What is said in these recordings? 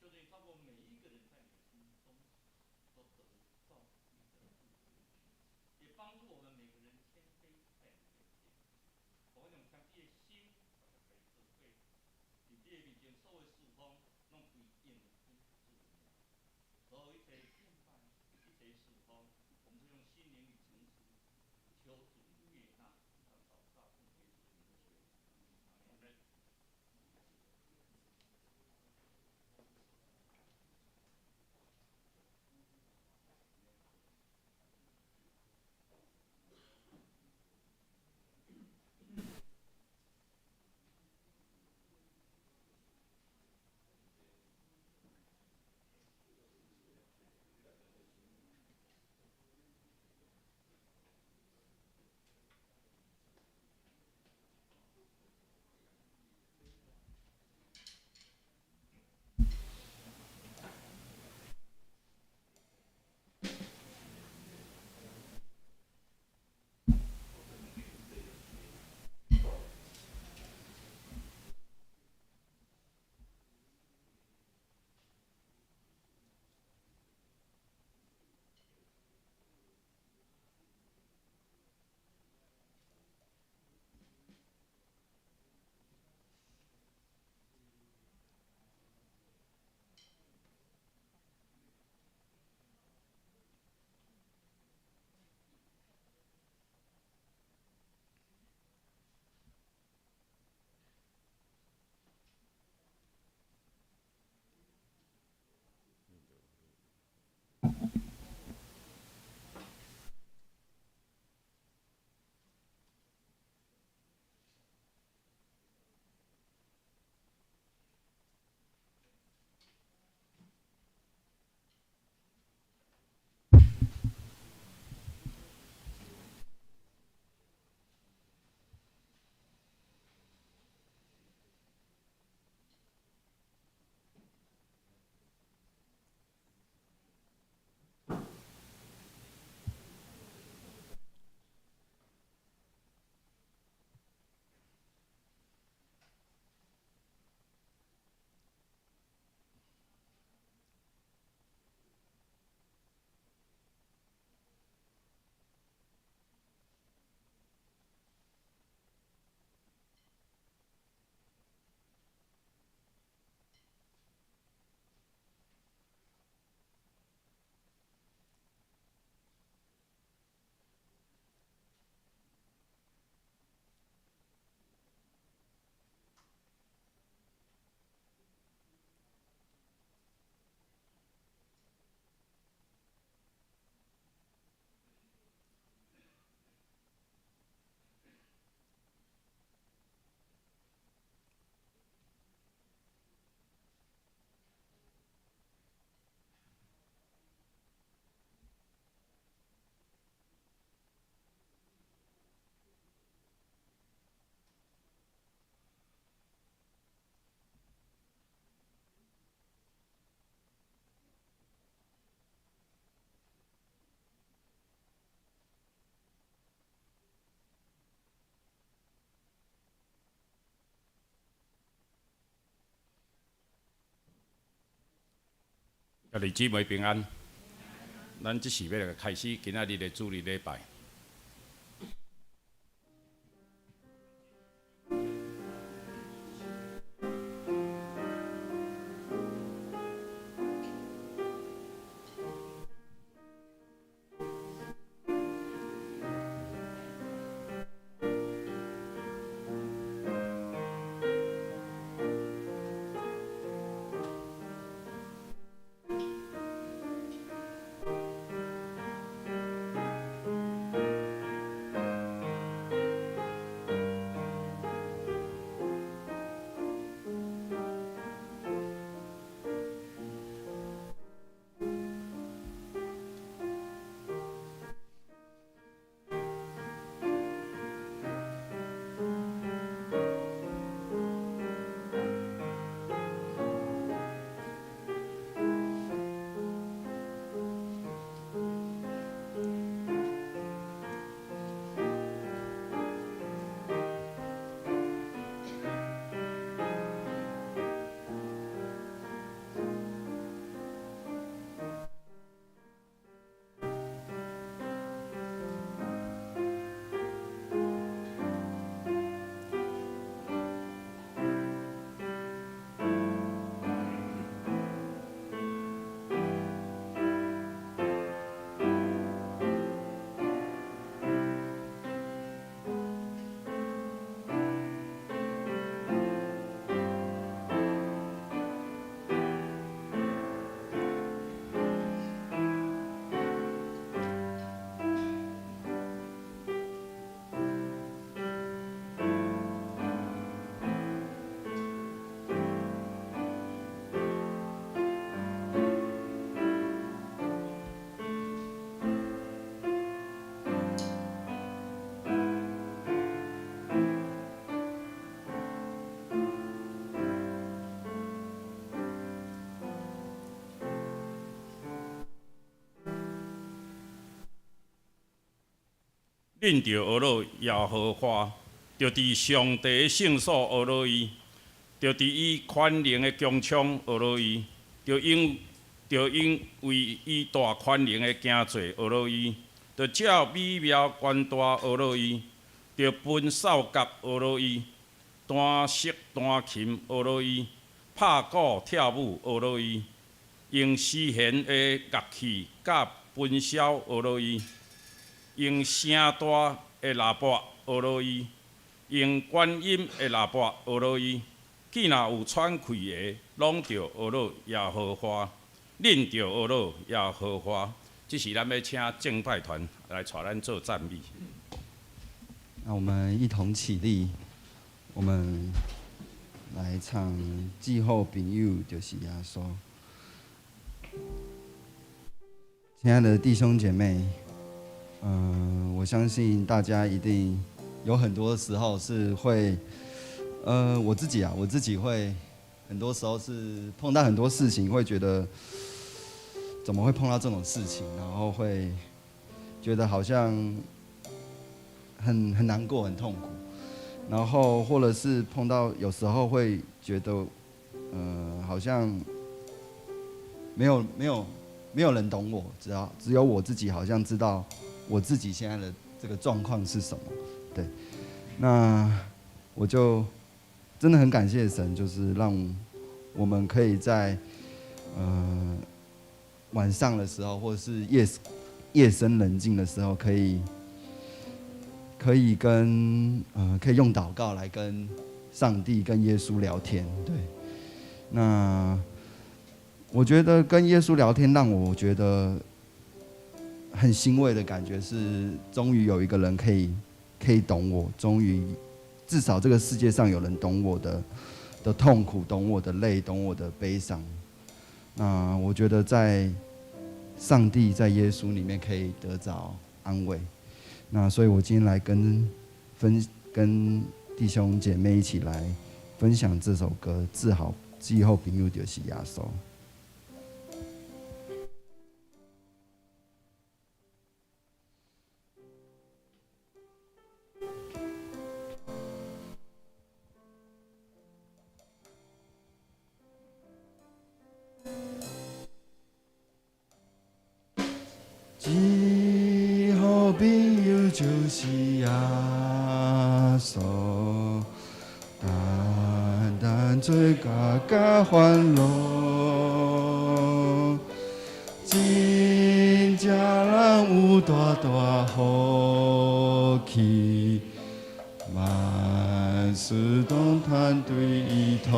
就等于差不多每一个人在你的心中都得到一个不同的诠释，也帮助我们每个人谦卑在你面前。我用谦卑的心，大家可以做对，伫你的面前所有事奉，拢归应归主名。所有一切敬拜，一切事奉，我们是用心灵与诚实求主悦纳。让祷告奉耶稣名的求，阿门。家己姊妹平安，咱即是要来开始今仔日的主日礼拜。恁着学乐耶和华，着伫上帝的圣所学乐伊，着伫伊宽仁的宫窗学乐伊，着因为伊大宽仁的行座学乐伊，着照美妙官大学乐伊，着分扫角学乐伊，弹瑟弹琴学乐伊，拍鼓跳舞学乐伊，用诗弦的乐器甲分箫学乐伊，用声大的喇叭学乐伊，用管音的喇叭学乐伊。既若有喘气的，拢着学乐耶和华，恁着学乐耶和华。这是咱要请敬拜团来带咱做赞美。那我们一同起立，我们来唱《季后朋友就是耶稣》。亲爱的弟兄姐妹，我相信大家一定有很多时候是会，我自己会很多时候是碰到很多事情，会觉得怎么会碰到这种事情，然后会觉得好像很难过、很痛苦，然后或者是碰到有时候会觉得，好像没有人懂我，只有我自己好像知道我自己现在的这个状况是什么。对，那我就真的很感谢神，就是让我们可以在晚上的时候，或者是夜深人静的时候，可以用祷告来跟上帝、跟耶稣聊天。对，那我觉得跟耶稣聊天，让我觉得很欣慰的感觉是，终于有一个人可以懂我，终于至少这个世界上有人懂我的痛苦，懂我的累，懂我的悲伤。那我觉得在上帝、在耶稣里面可以得着安慰。那所以我今天来跟弟兄姐妹一起来分享这首歌《治好季后朋友就是耶稣》。季后朋友就是耶稣，单单做家欢乐，真正人有大大福气，万事拢摊对伊讨。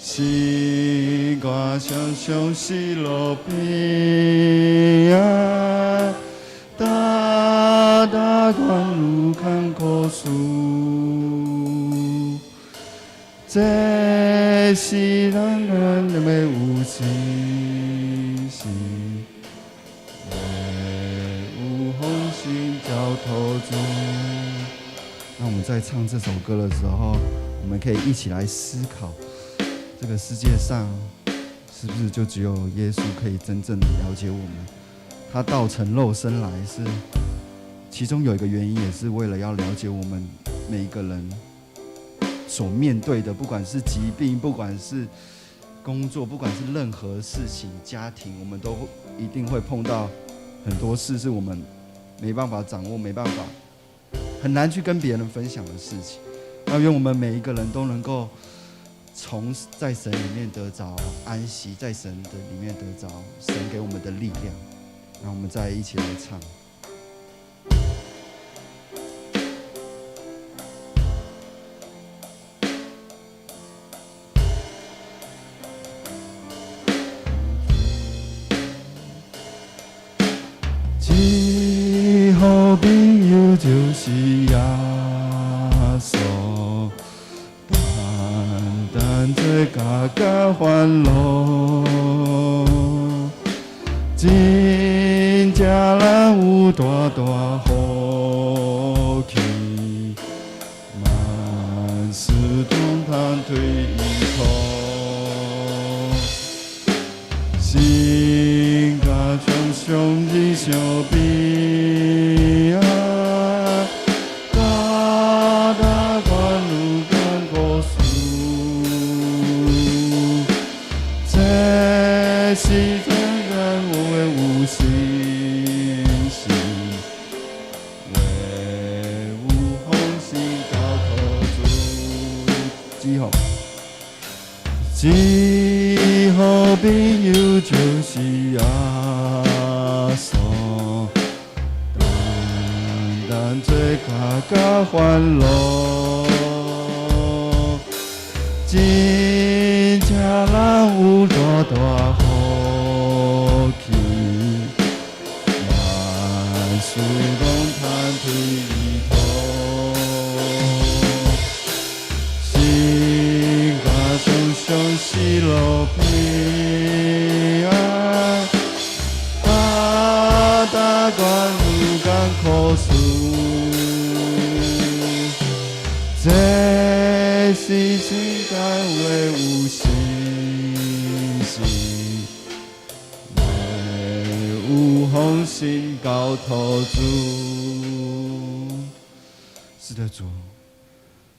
是我常常失落悲哀，大关路看苦事，这是人人要有信心，要有恒心交托主。那我们在唱这首歌的时候，我们可以一起来思考。这个世界上是不是就只有耶稣可以真正的了解我们？他道成肉身来是其中有一个原因，也是为了要了解我们每一个人所面对的，不管是疾病，不管是工作，不管是任何事情，家庭，我们都一定会碰到很多事是我们没办法掌握，没办法很难去跟别人分享的事情。那愿我们每一个人都能够在神里面得着安息，在神的里面得着神给我们的力量。让我们再一起来唱。季后朋友就是耶稣。做家欢乐，真正人有大大福气，万事拢通对伊讨。心甲常常日常比啊，大大关路跟过数，这是真人我的有心事，为有风心交托主，只好。只好朋友就是阿嫂，单做脚甲烦恼，真正人有大大福气，万事拢摊推伊头。相思路平安，大大关路艰苦事，这是世间的有心事，为有风心交托主。是的，主。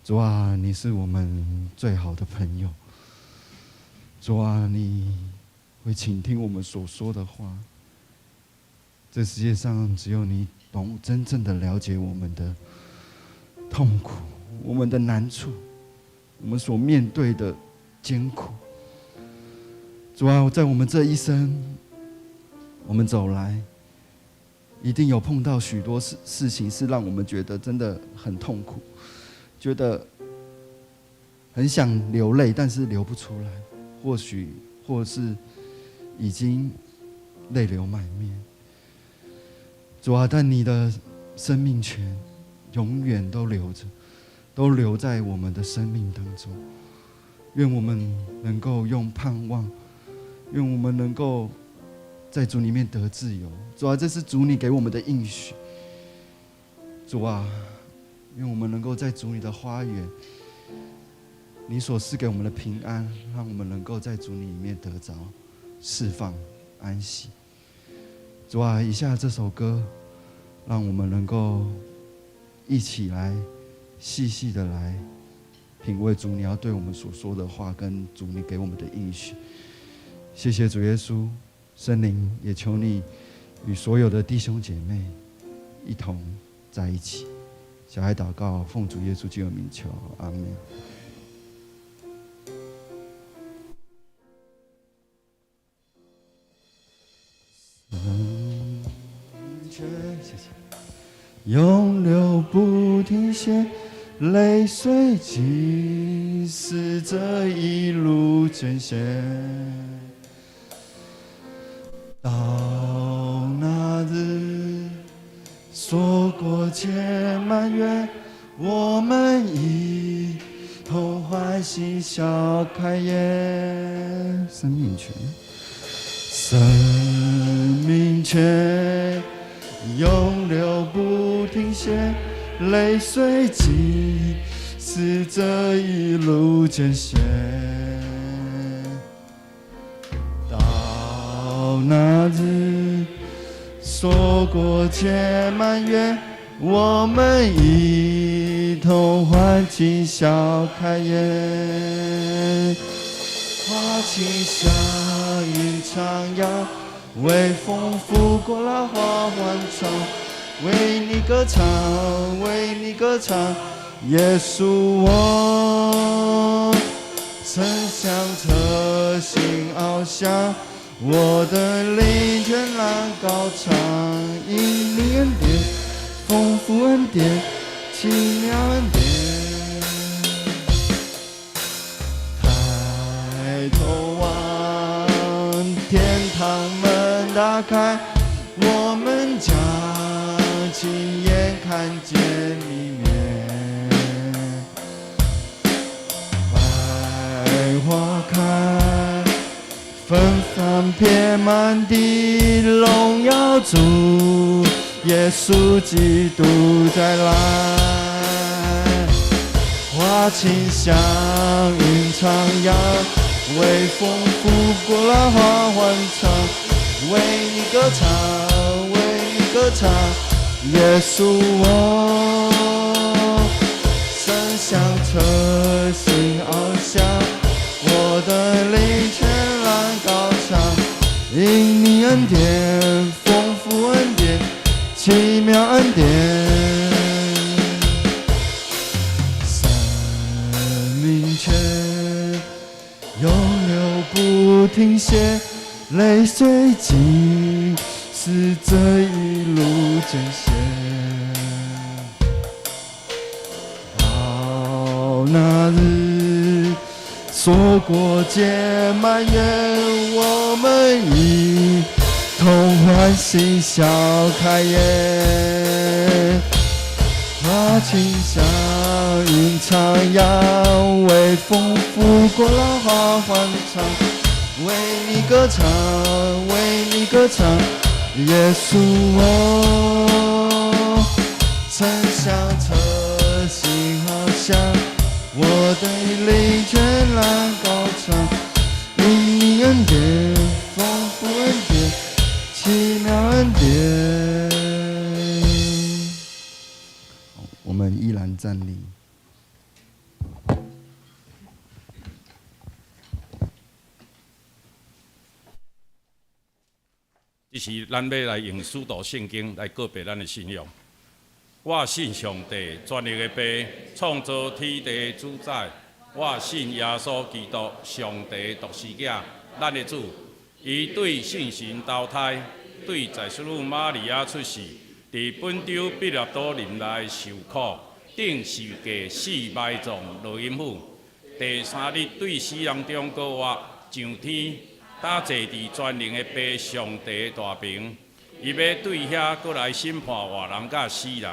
主啊，你是我们最好的朋友。主啊，你会倾听我们所说的话。这世界上只有你懂真正的了解我们的痛苦，我们的难处，我们所面对的艰苦。主啊，在我们这一生，我们走来，一定有碰到许多事情，是让我们觉得真的很痛苦。觉得很想流泪，但是流不出来，或是已经泪流满面。主啊，但你的生命权永远都留着，都留在我们的生命当中。愿我们能够用盼望，愿我们能够在主里面得自由。主啊，这是主你给我们的应许。主啊，愿我们能够在主你的花园，你所赐给我们的平安，让我们能够在主里面得着释放、安息。主啊，以下这首歌，让我们能够一起来细细的来品味主你要对我们所说的话，跟主你给我们的应许。谢谢主耶稣，圣灵也求你与所有的弟兄姐妹一同在一起。小孩祷告，奉主耶稣基督的名求，阿们。谢谢。永流不停歇，泪水即是这一路艰险。到那日。说过千满月，我们一同欢喜笑开颜。生命泉，生命泉，永流不停歇，泪水即是这一路艰险。到那日。说过千满月，我们一同欢喜笑开颜。花期像云徜徉，微风拂过了花环窗，为你歌唱，为你歌唱，耶稣我曾向特心翱翔。我的灵全然高唱，因你恩典，丰富恩典，奇妙恩典。抬头望，天堂门打开，我们将亲眼看见里面，百花开。芬芳遍满地，荣耀主耶稣基督再来。花期像云徜徉，微风拂过了花环窗，为你歌唱，为你歌歌唱，耶稣我身向车心翱翔，我的灵全然高唱，因你恩典，丰富恩典，奇妙恩典，生命泉永流不停歇，泪水浸湿这一路艰险。到那日，所过皆埋怨，我们一同欢喜笑开颜。花清香吟唱，扬为丰富过老花欢唱，为你歌唱，为你歌唱，耶稣我曾向车心翱翔，我的灵全然高唱，因你恩典，丰富恩典，奇妙恩典。我们依然站立。这是咱要来用使徒圣经来告别咱的信仰。我信上帝，全能的父，创造天地主宰。我信耶稣基督，上帝独生子，咱的主。伊对圣神投胎，对在世女玛利亚出世，伫本州彼拉多林内受苦，顶受过死埋葬落阴府。第三日对死人中高活，上天。打坐伫全能的父上帝大屏，伊要对遐过来审判活人甲死人。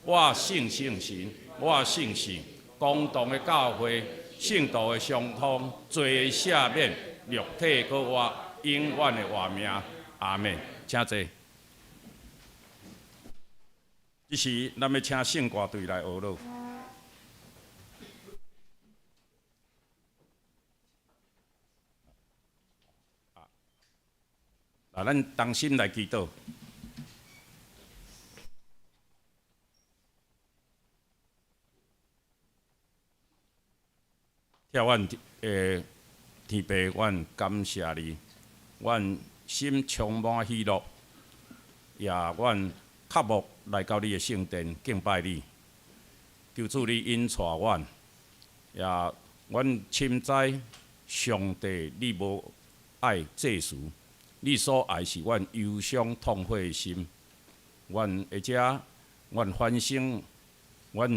我信圣神，我信神，公堂的教会，圣道的相通，罪的赦免，肉体可活，永远的活命。阿门。请坐。这时，咱要请圣歌队来学乐。咱同心来祈祷。听阮天父，阮感谢你，阮心充满喜乐，也阮渴慕来到你的圣殿敬拜你，求主你引带阮，也阮深知上帝你无爱世俗。你所爱是阮忧伤痛悔的心，阮或者阮反省，阮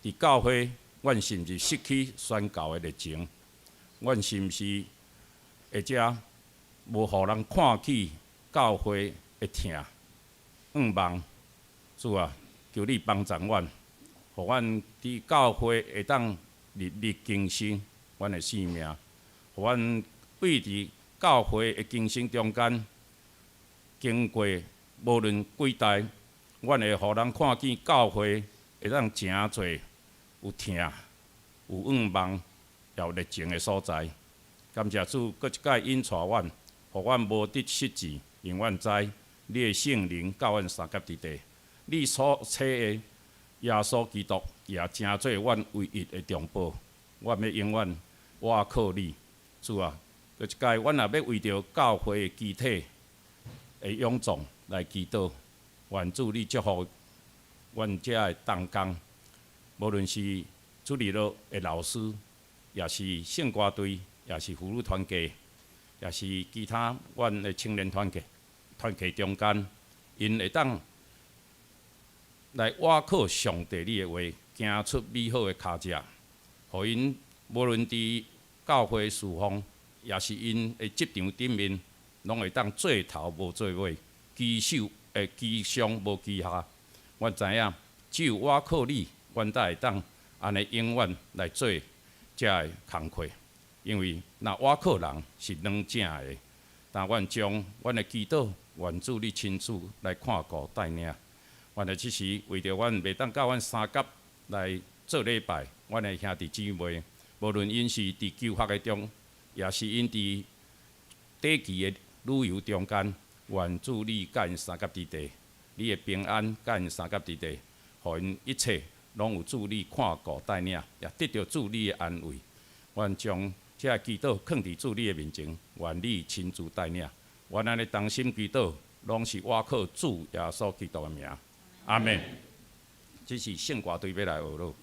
伫教会，阮是毋是失去宣教的热情？阮是毋是或者无互人看起教会的疼？望主啊，求你帮助阮，互阮伫教会会当日日更新阮的生命，互阮对伫教会的经生中间，经过无论几代，阮会互人看见教会会当诚侪有疼、有仰望、也有热情的所在。感谢主，搁一届引带阮，互阮无得失志，因阮知你的圣灵教阮三甲伫地，你所赐的耶稣基督也诚做阮唯一的中保。阮要永远倚靠你，主啊！搁一届，阮也要为着教会的肢体的勇壮来祈祷，愿主你祝福阮遮的同工，无论是主日乐的老师，也是圣歌队，也是妇女团契，也是其他阮的青年团契中间，因会当来倚靠上帝你的话，行出美好的脚迹，互因无论伫教会侍奉。也是因的职场顶面，拢会当做头无做尾，居上无居下。阮知影，只有倚靠你，阮才会当安尼永远来做遮个工课。因为若倚靠人是软正的，但阮将阮的祈祷，愿主你亲自来看顾带领。阮的即时为着阮袂当到阮三甲来做礼拜，阮的兄弟姊妹，无论因是伫求学的中。也是因伫短期的旅游中间，愿主你甲因三甲伫地，你的平安，甲因三甲伫地，互因一切拢有助你看顾带领，也得到助你的安慰。愿将这祈祷放伫主你的面前，愿你亲自带领。愿咱的同心祈祷，拢是倚靠主耶稣基督的名。阿门。这是圣歌队要来学咯。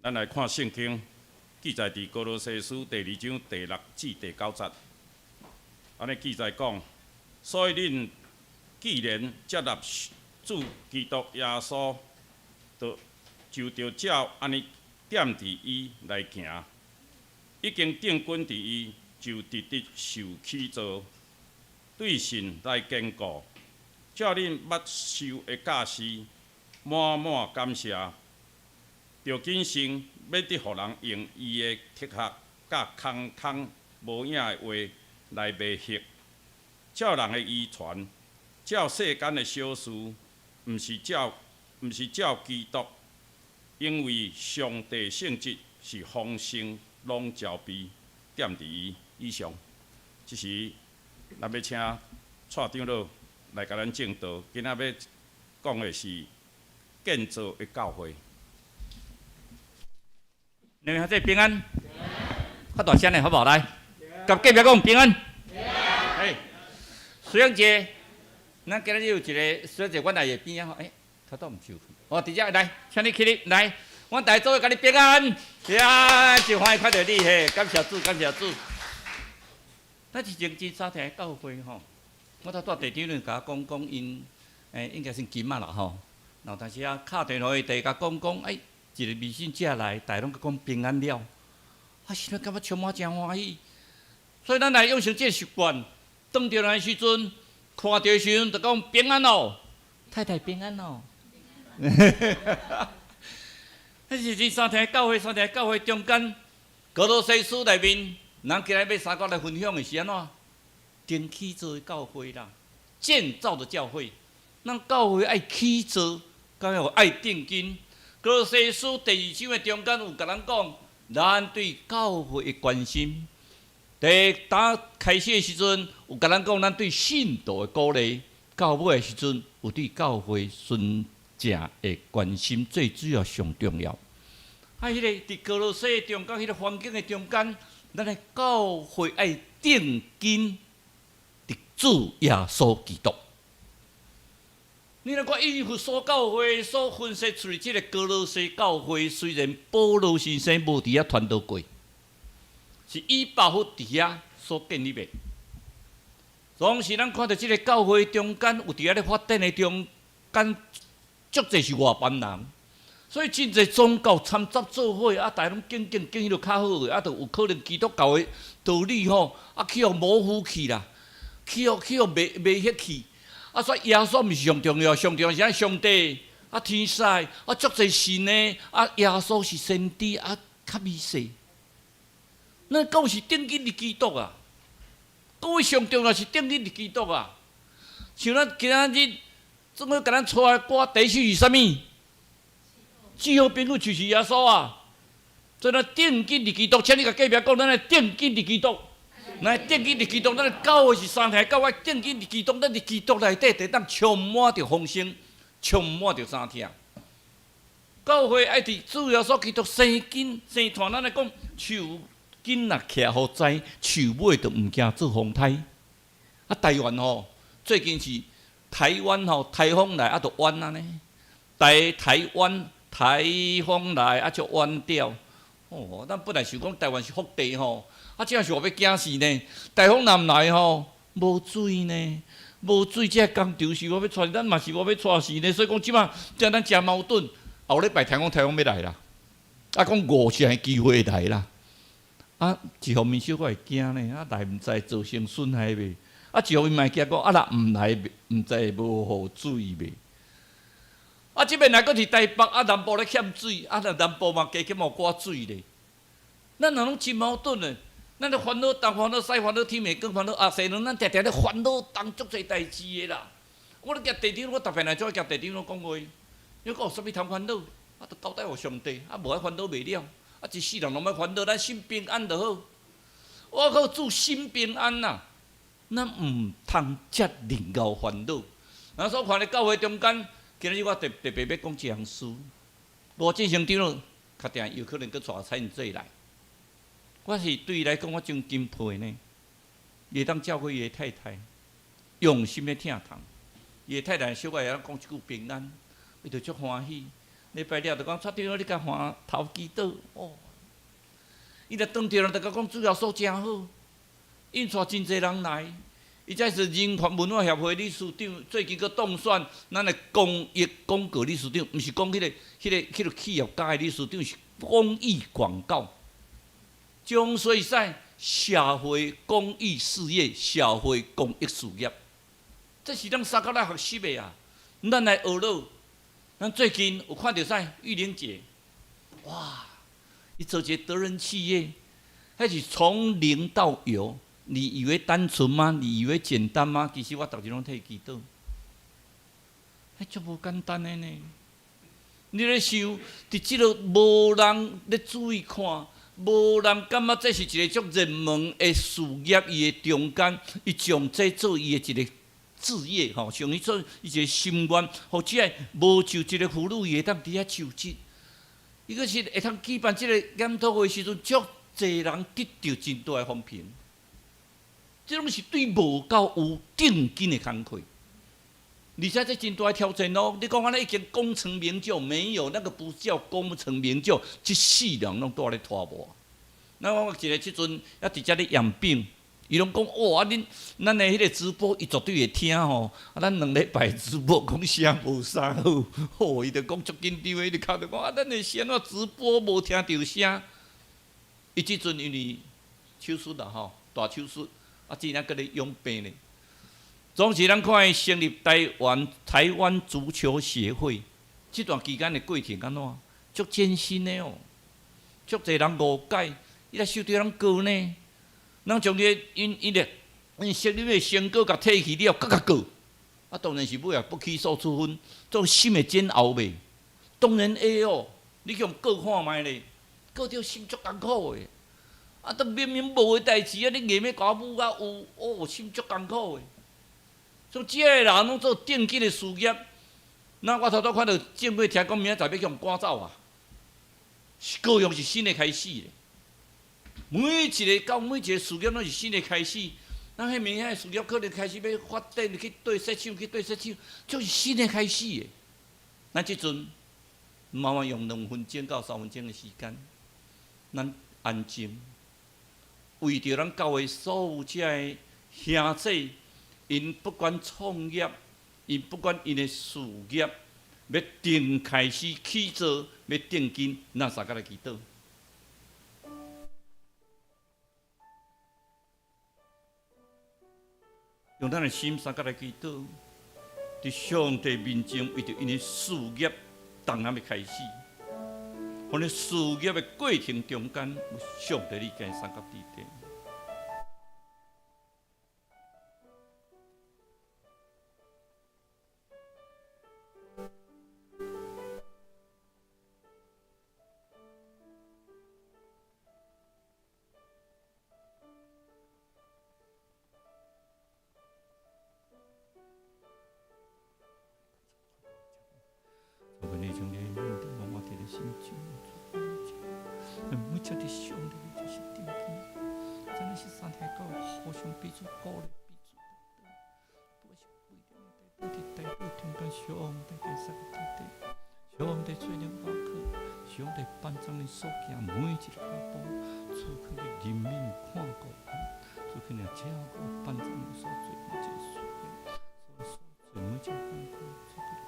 咱来看圣经，记载伫哥罗西书第2章第6至第9节。安尼记载讲，所以恁既然接纳主基督耶稣，就着照安尼踮伫伊来行，已经定根伫伊，就直直受起造，对神来坚固，照恁捌受的教示，满满感谢。着谨慎，要得互人用伊的铁盒甲空空无影的话来迷惑，照人的遗传，照世间的小事，毋是照基督，因为上帝性质是丰盛，拢交备，踮伫伊以上。即时，咱要请蔡长老来甲咱正道，今仔要讲的是建造的教会。你们这平安，发大声嘞，好不好？来，甲隔壁讲平安。哎，水阳节，咱今日有一个水阳节，阮来个边啊，哎，头倒毋收去。哦，直接来，请你起立，来，阮大家做伙甲你平安。呀，真欢喜看到你嘿，感谢主，感谢主。咱是真三天教会吼，我头带地长甲我讲因，应该算金啊啦吼。然后但是啊，敲电话第甲讲，哎。一个微信者来，大家拢讲平安了，心里感觉充满真欢喜。所以咱来养成这个习惯，当着人的时阵，看到的时阵就讲平安哦，太太平安哦。迄是这三天教会中间，哥罗西书内面，咱今日要三个来分享的是安怎？建起造的教会啦，建造的教会，咱教会爱起造，教会爱定根。哥罗西书第2章的中间有甲咱讲，咱对教会的关心。第打开始的时阵，有甲咱讲咱对信徒的鼓励；到尾的时阵，有对教会纯正的关心，最主要上重要。迄个伫哥罗西中间，迄个环境的中间，咱的教会爱定根伫主耶稣基督。你若看以弗所教会所分析出来，即个哥罗西教会虽然保罗先生无伫遐传道过，是以巴弗伫遐所建立的。总是咱看到即个教会中间有伫遐咧发展的中间，足侪是外邦人，所以真侪宗教参杂做伙，啊，大家拢敬迄落较好个，啊，就有可能基督教的道理吼，啊，去互模糊去啦，去互袂迄去。啊，所以耶稣毋是上重要，上重要是咱上帝啊，天使啊，足侪神呢，啊，耶稣是先知啊，较微细。咱讲是定义的基督啊，各位上重要是定义的基督啊。像咱今仔日总要甲咱带来歌，第一首是啥物？最好朋友就是耶稣啊。所以咱定义的基督，请你甲隔壁讲，咱的定义的基督。咱定义的基督，咱的教会是三天教会定义的基督，咱的基督内底会当充满着丰盛，充满着三天。教会爱伫主要所基督生根生团，咱来讲树根若徛好栽，树尾就毋惊做风台。啊，台湾吼，最近是台湾吼台风来啊，就弯啊呢。台湾台风来啊，就弯掉。哦，咱本来想讲台湾是福地吼。啊，这是我要惊死呢！台风南来吼，无水呢，无水，这工厂是我要带，咱嘛是我要带死呢。所以讲，即马这咱真矛盾。后礼拜台风要来啦，啊，讲50%机会来啦。啊，一方面小可会惊呢，啊，来毋知造成损害袂？啊，一方面嘛惊讲，啊，若毋来，毋知无雨水袂？啊，即边来阁是台北，啊，南部咧欠水，啊，南部嘛加减有寡水咧。咱若拢真矛盾咧。咱咧烦恼东烦恼西烦恼天未光烦恼啊西，咱常常咧烦恼当足侪代志的啦。我咧夹地顶，我特别来做夹地顶拢讲话，你讲有啥物通烦恼？啊，着交代互上帝，啊，无爱烦恼袂了。啊，一世人拢要烦恼，咱心平安就好。我靠，祝心平安呐！咱毋通遮任何烦恼。咱所看咧教会中间，今日我特别要讲一项事，无正常长咯，确定有可能去带蔡做来。我是对伊来讲，我真敬佩呢。伊会当照顾伊的太太，用心的听从。伊的太太小可会当讲一句平安，伊就足欢喜。礼拜了就讲，蔡长你甲欢头祈祷哦。伊若当着人，就甲讲主要所真好，引带真侪人来。伊才是人权文化协会理事长，最近佮当选咱的公益广告理事长，毋是讲迄个企业家的理事长，是公益广告。将水使社会公益事业、社会公益事业，这是咱三角来学习的啊。咱来学咯。咱最近有看到啥？玉玲姐，哇，伊做一个德人企业，迄是从零到有。你以为单纯吗？你以为简单吗？其实我逐日拢替伊祈祷，迄足无简单的呢。你咧想，伫即落无人咧注意看。无人感觉这是一个足热门的事业，伊的中间，伊将这做伊的一个志业吼，像伊做伊一个心愿，或者无就一个妇女，伊会当伫遐求职。伊个是会通举办即个研讨会时阵，足侪人得到真大的风评。这拢是对无够有定根的工课。而且这真大的挑战哦！你讲安尼已经功成名就，没有那个不叫功成名就，一世人拢在咧拖磨。那我一个即阵也伫遮咧验病，伊拢讲哇，咱的迄个直播，伊绝对会听吼。啊，咱2礼拜直播讲声无啥好，吼，伊就讲足紧张的，伊就哭着讲啊，咱的是安怎直播无听着声？伊即阵因为手术啦吼，大手术，啊，真正搁咧养病咧。总是咱看伊成立台湾足球协会，这段期间的过程安怎？足艰辛的哦，足侪人误解，伊来受到人告呢。咱将因设立的成果甲摕去了，搁甲告。啊，当然是尾也不起诉处分，做心会煎熬袂。当然会哦，你向告看卖咧，告着心足艰苦的。啊，都明明无的代志啊，你硬要甲我舞啊有，哦，心足艰苦的。所以，这个人拢做定期的事业，那我头拄看到政府听讲明仔载要向赶走啊，高雄是新的开始咧。每一个事业拢是新的开始，咱迄明仔事业可能开始要发展，去对设厂，就是新的开始的。咱即阵慢慢用2分钟到3分钟的时间，咱安静，为着咱教会所有遮的兄弟，因不管创业，因不管因的事业，要定开始起做，要定根，咱三个来祈祷。用咱的心三个来祈祷，伫上帝面前为着因的事业，当然要开始。互你事业的过程中间，有上帝你跟三角地带。我们将你面对我哋的心中，每一日上帝就是定见，真的是三天到互相彼此鼓励，彼此不是规定的代表中间上帝跟三个地带，上帝做了瓦克，上帝颁奖的所行每一个脚步，出去的人民看过，出去的家伙颁奖的所做每一个事业，所做每一个功课，出去的。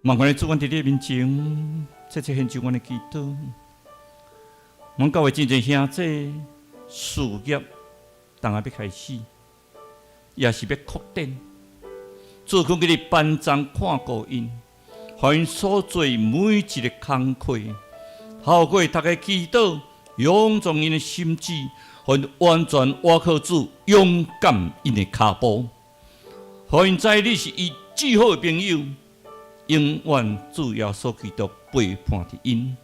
望阮的主，阮伫你面前，切切献上阮的祈祷。阮教会真侪兄弟事业，当下要开始，也是要扩展。做工给你颁奖看顾因，互因所做每一个工课，透过大家祈祷，勇壮因的心智，互因完全倚靠主，勇敢因的脚步，互因知你是伊最好的朋友。永远主耶稣基督陪伴着因，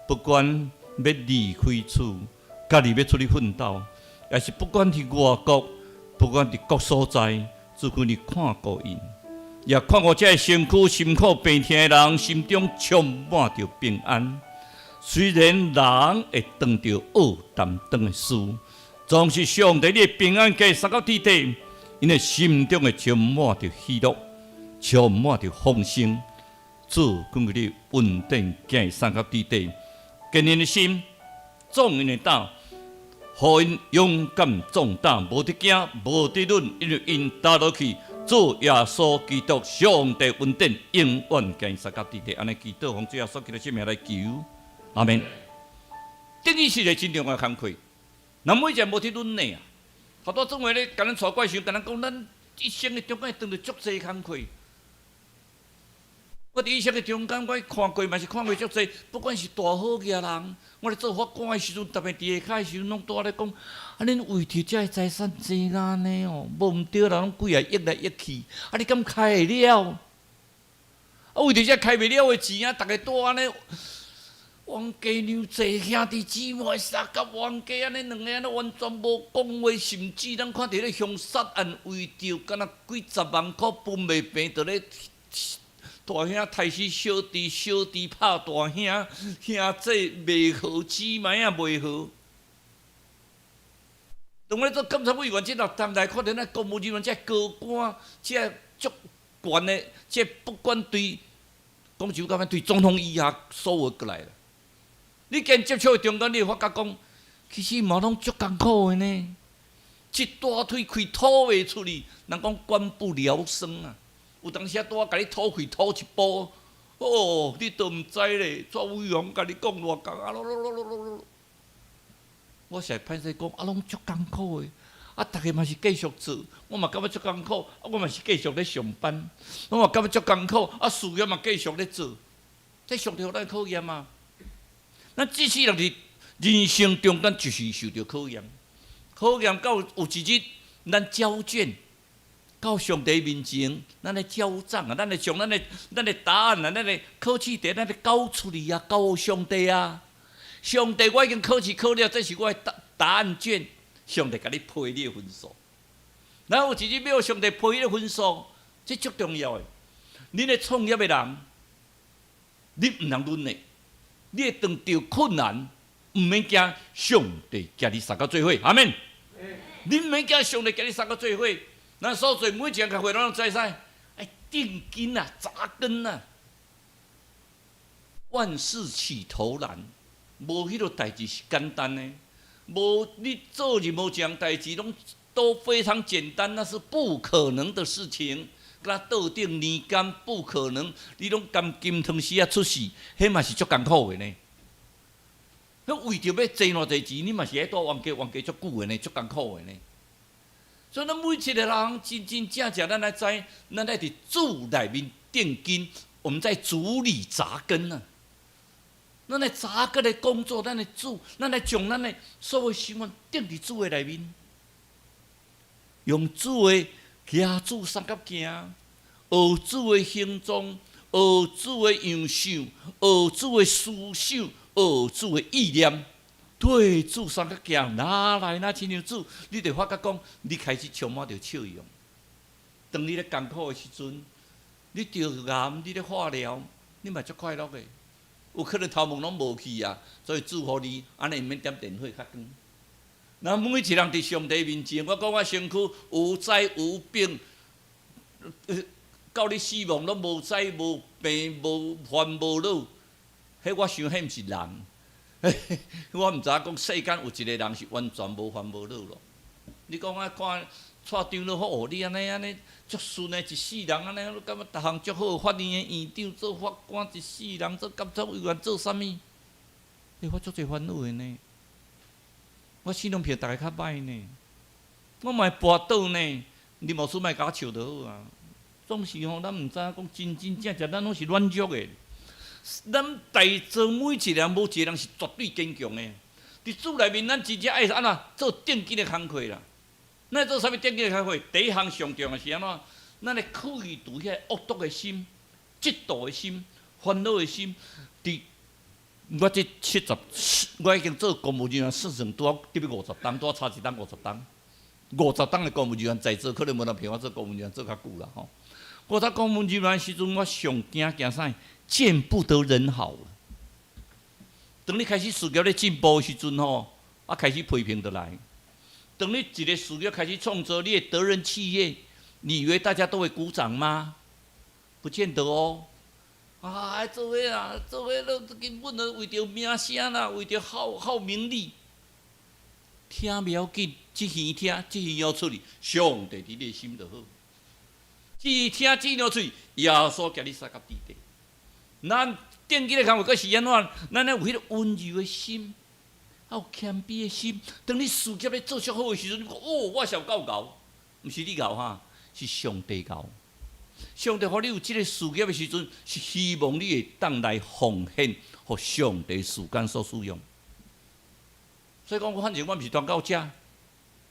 不管要离开厝，家己要出去奋斗，也是不管伫外国，不管伫各所在，只求你看顾因，也看顾这身躯辛苦病痛的人，心中充满着平安。虽然人会当着恶担当的事，总是上帝你的平安加三角地带，因的心中会充满着喜乐。充满着丰盛，主供给你稳定行三角地带，坚韧的心，壮因的胆，互因勇敢壮胆，无得惊，无得论，因为因踏落去，主耶稣基督上帝稳定，永远行三角地带。安尼祈祷，奉主耶稣基督圣名来求，阿门。等于是个真重要的工课，咱每一个无得论呢啊，好多总话咧，甲咱带怪兽，甲咱讲，咱一生的中间当着足济工课。我伫一生的中间，我看过嘛是看过足济，不管是大好业人，我咧做法官的时阵，特别伫下骹的时阵，拢拄咧讲，啊，恁为着遮个财产济安尼哦，无毋对啦，拢几啊亿来亿去，啊，你敢开会了？啊，为着遮开袂了的钱啊，逐个拄安尼，冤家娘济兄弟姊妹三甲冤家安尼两个安尼完全无讲话，甚至咱看到咧凶杀案为着敢若几十万块分袂平，就咧。大兄杀死小弟，小弟拍大兄，兄弟袂好，姊妹也袂好。当咧做监察委员，即6当来看到咱公务人员这高官，这足悬的，这不管对讲就讲对总统以下所有过来了。你跟接触的中间，你会发觉讲，其实嘛拢足艰苦的呢。一大腿开吐袂出去，人讲官不聊生啊。有当时拄啊，甲你吐气吐一步，哦，你都毋知咧。抓委员甲你讲偌共啊，我实在歹势讲，啊，拢足艰苦的。啊，逐个嘛是继续做，我嘛感觉足艰苦，啊，我嘛是继续咧上班，我嘛感觉足艰苦，啊，事业嘛继续咧做，这上帝互咱考验啊。咱只是人伫人生中间就是受到考验，考验到有一日咱交卷。到上帝面前，咱来交账啊！咱来将咱的答案啊，咱的考试题，咱来交出去啊，交上帝啊！上帝，我已经考试考了，这是我的答案卷。上帝甲你批你的分数，然后有一日要上帝批你的分数，这足重要的。恁的创业的人，你毋通论的，你会遇到困难，毋免惊，上帝甲你三个做伙，阿免。你毋免惊，上帝甲你三个做伙。咱所做每一件工课拢知使，哎，定根啊，扎根啊。万事起头难，无迄个代志是简单的。无你做任何一样代志，拢都非常简单，那是不可能的事情。甲倒顶年间不可能，你拢甘金汤匙啊出世，迄嘛是足艰苦的呢。迄为着要赚偌济钱，你嘛是喺度冤家足久的呢，足艰苦的呢。所以咱每一个人真真正正，咱来知，咱来伫主内面定根，我们在主里扎根啊。咱来扎根的工作，咱来主，咱来将咱的所有想法定伫主的内面，用主的行主三角行，学主的行踪，学主的样相，学主的思想，学主的意念，对主三角行，哪来哪亲像主，你就发觉讲，你开始充满着笑容。当你咧艰苦的时阵，你着癌，你咧化疗，你嘛足快乐的。有可能头毛拢无去啊，所以祝福你，安尼毋免点电火较光。那每一人伫上帝面前，我讲我身躯有灾有病，到你死亡拢无灾无病无烦无恼，迄我想迄毋是人。我毋知影讲世间有一个人是完全无烦无恼咯。你讲我看蔡长老好学你安尼足顺的一世人安尼，我感觉逐项足好，法院的院长做法官一世人做监察委员做啥物？我足侪烦恼的呢。我心中比逐个较歹呢。我嘛会跋倒呢，你无事莫甲我笑就好啊。总是吼，咱毋知影讲真真正正，咱拢是软弱的。咱在座每一个人，无一个人是绝对坚强的。伫主内面，咱真正爱安怎做正经的工课啦。咱做啥物正经的工课？第一项上重的是安怎？咱来去除遐恶毒的心、嫉妒的心、烦恼的心。伫我这我已经做公务人员，算算拄啊入去50档，拄啊差一档50档。50档的公务人员在座，可能无人骗我做公务人员做较久啦吼。我在公务人员时阵，我上惊啥？见不得人好。当你开始事业咧进步的时阵吼，开始批评就来。等你一个事业开始创造，你的得人企业，你以为大家都会鼓掌吗？不见得哦。做伙啊，做伙都根本都为着名声啦，为着好名利。听不要紧，这耳听，这耳要出去，上帝伫你心就好。这耳听，这耳出去，耶稣叫你三甲地地。咱定基的工作，佫是安怎？咱有迄个温柔的心。还有谦卑的心，当你事业咧做足好的时阵，你讲我是够熬，毋是你熬哈，是上帝熬。上帝互你有即个事业的时阵，是希望你会当来奉献，互上帝时间所使用。所以讲，反正我毋是传到遮，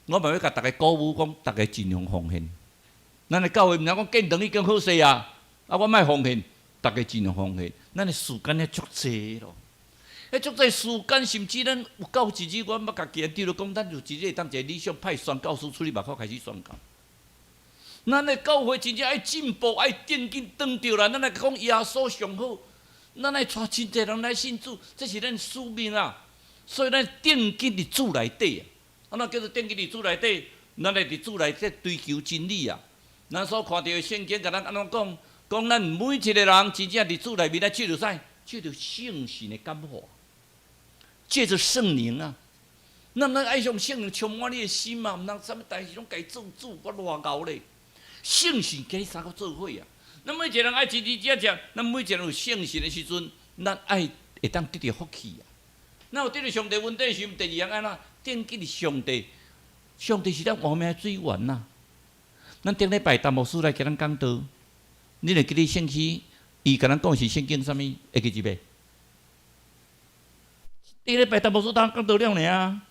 我嘛要甲大家鼓舞，讲大家尽量奉献。咱的教会毋通讲建堂已经好势啊，我莫奉献，大家尽量奉献。咱的时间咧足济咯。迄足侪时间，甚至咱有够一日，我捌家己对着讲，咱就一日当一个理想派宣教师出去外口开始宣教。咱的教会真正爱进步，爱定紧当着啦。咱来讲耶稣上好，咱来带真侪人来信主，这是咱使命啊。所以咱定紧伫主内底啊，安怎叫做定紧伫主内底？咱来伫主内底追求真理啊。咱所看到的圣经，甲咱安怎讲？讲咱每一个人真正伫主内面来借着啥？借着圣神的感化。借着圣灵啊，咱爱向圣灵充满你的心嘛，毋通啥物代志拢家做主，我偌熬咧。圣神甲你三个做伙啊，咱每一个人爱真真正正，咱每一个人有圣神的时阵，咱爱会当得到福气啊。咱有得到上帝恩典时，第二样安怎？定记伫上帝，上帝是咱活命的水源呐。咱顶礼拜陈牧师来甲咱讲道，你会记得圣经，伊甲咱讲是圣经啥物？会记一袂？一礼拜陈牧师当讲道了尔，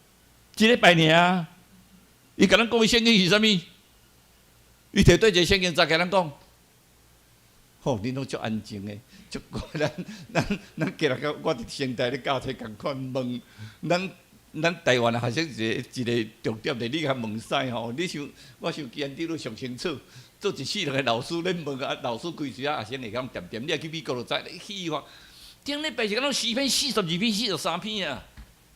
一礼拜尔，伊甲咱讲伊圣经是啥物？伊摕对一个圣经再甲咱讲，吼，恁拢足安静诶，足乖。咱今日我伫现代咧教册共款问，咱台湾学生一个重点咧，你甲问使吼？你想，我想见你都上清楚，做一世人诶老师，恁问啊，老师规时啊，学生会讲点点，你也去美国就知，戏法。顶礼拜是讲诗篇42篇、43篇啊，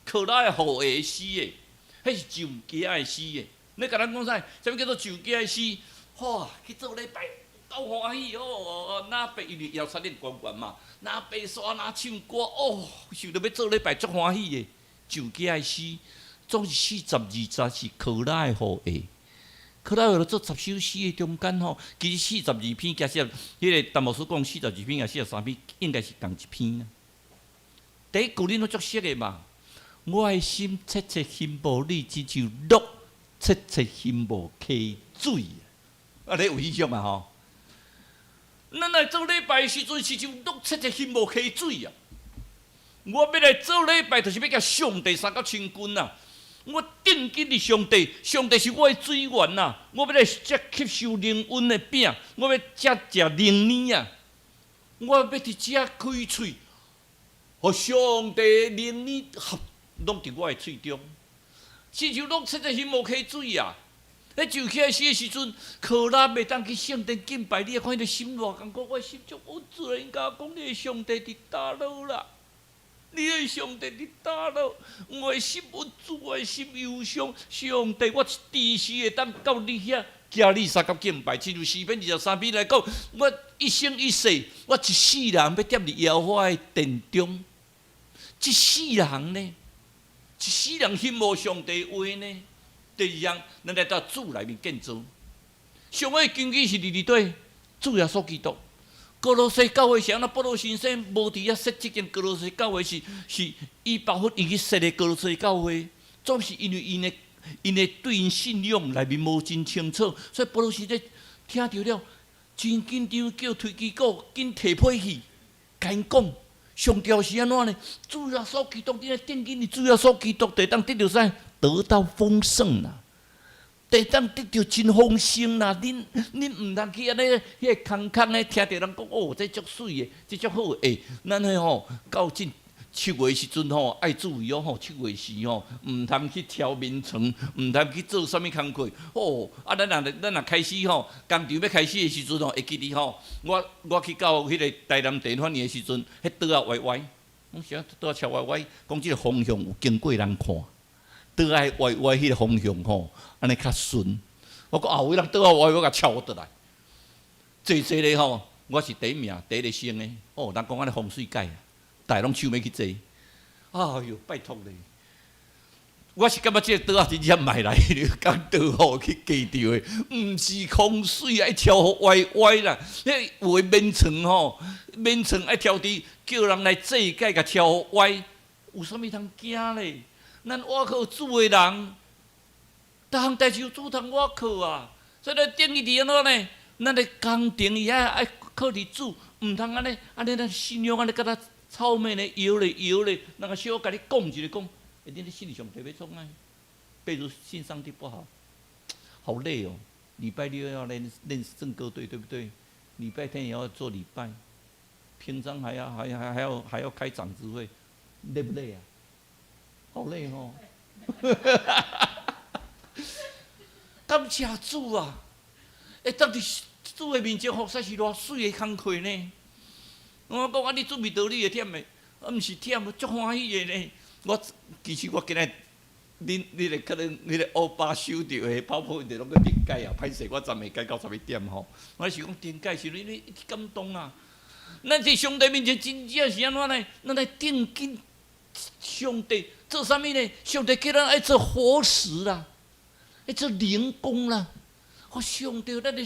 靠拉的雨下诗的，迄是上家的诗的。你甲咱讲啥？啥物叫做上家的诗？哇，去做礼拜，够欢喜哦！哪爬因为摇山练悬悬嘛，哪爬山哪唱歌哦，想着要做礼拜足欢喜的。上家的诗总是42是靠拉的雨下。靠拉为了做10首诗的中间吼，其实42篇加上迄个陈牧师讲42篇啊43篇，应该是同一篇啊。第一句恁都足熟的嘛，我的心切切羡慕你，只像鹿切切羡慕溪水啊！你有印象啊吼？咱来做礼拜的时阵，是像鹿切切羡慕溪水啊！我要来做礼拜，就是要甲上帝三角亲近啊！我定睛伫上帝，上帝是我的水源呐！我要来食吸收灵恩的饼，我要食灵奶啊！我要伫遮开喙，互上帝灵奶合拢伫我的喙中。亲像鹿切切羡慕溪水啊！迄就起来时的时阵，靠拉袂当去圣殿敬拜，你会看伊个心偌艰苦，我心足无助，应该讲你的上帝伫倒落啦。你的上帝伫倒落，我的心无助，我的心忧伤。上帝，我一时会当到你遐，行你三角敬拜。亲像诗篇23篇来讲，我一生一世，我一世人要踮伫耶和华的殿中。一世人呢，一世人羡慕上帝话呢。第二样，咱来到主内面建造。上尾根基是伫对主耶稣基督。哥罗西教会是安那？保罗先生无伫遐设即间哥罗西教会是伊包括伊去设的哥罗西教会，总是因为因的对因信仰内面无真清楚，所以保罗先生听到了，真紧张叫推基鼓紧提批去，甲因讲，上吊是安怎呢？主耶稣基督伫咧定紧的主耶稣基督，地当得到啥？得到丰盛啦！地当得到真丰盛啦！恁毋通去安尼，迄个空空的，听着人讲哦，这足水的，这足好诶。咱迄吼到进7月时阵吼，爱注意哦吼，7月时吼，毋通去挑眠床，毋通去做啥物工课哦。啊，咱若开始吼，工程要开始的时阵吼，会记哩吼，我去到迄个台南地反的时阵，迄倒啊歪歪，讲啥倒啊超歪歪，讲即个方向有经过人看。倒来歪歪，迄个方向吼，安尼较顺。我讲后尾人倒啊歪，我甲翘倒来。坐咧吼，我是第一名，第一个升的。哦，人讲安尼风水改啊，大家拢手尾去坐。哎哟，拜托咧！我是感觉即个倒啊真正卖来，讲倒吼去计着的，毋是风水爱挑歪歪啦。迄有诶眠床吼，眠床爱挑伫叫人来坐改甲挑歪，有啥物通惊咧？咱倚靠主的人，逐项代志有主通倚靠啊。所以咱定义伫安怎呢？咱的工程伊爱靠伫主，毋通安尼咱信仰安尼，甲咱草莓咧摇咧，人个小甲你讲一个讲，你咧信上帝要创啊？比如信上帝不好，好累哦。礼拜六要练圣歌队，对不对？礼拜天也要做礼拜，平常还要开长执会，累不累啊？好累吼！感谢主啊！会当伫主的面前服侍是偌水的工课呢。我讲啊，你准备道理会忝的，毋是忝，足欢喜的呢。其实我今日你可能迄个欧巴收到的泡泡一直拢去顶改啊，歹势我暂未改到11点吼。我是讲顶改是你感动啊！咱伫上帝面前真正是安怎呢？咱来定睛上帝。做啥物呢？上帝叫咱爱做活石啦，爱做灵工啦。我上帝，咱的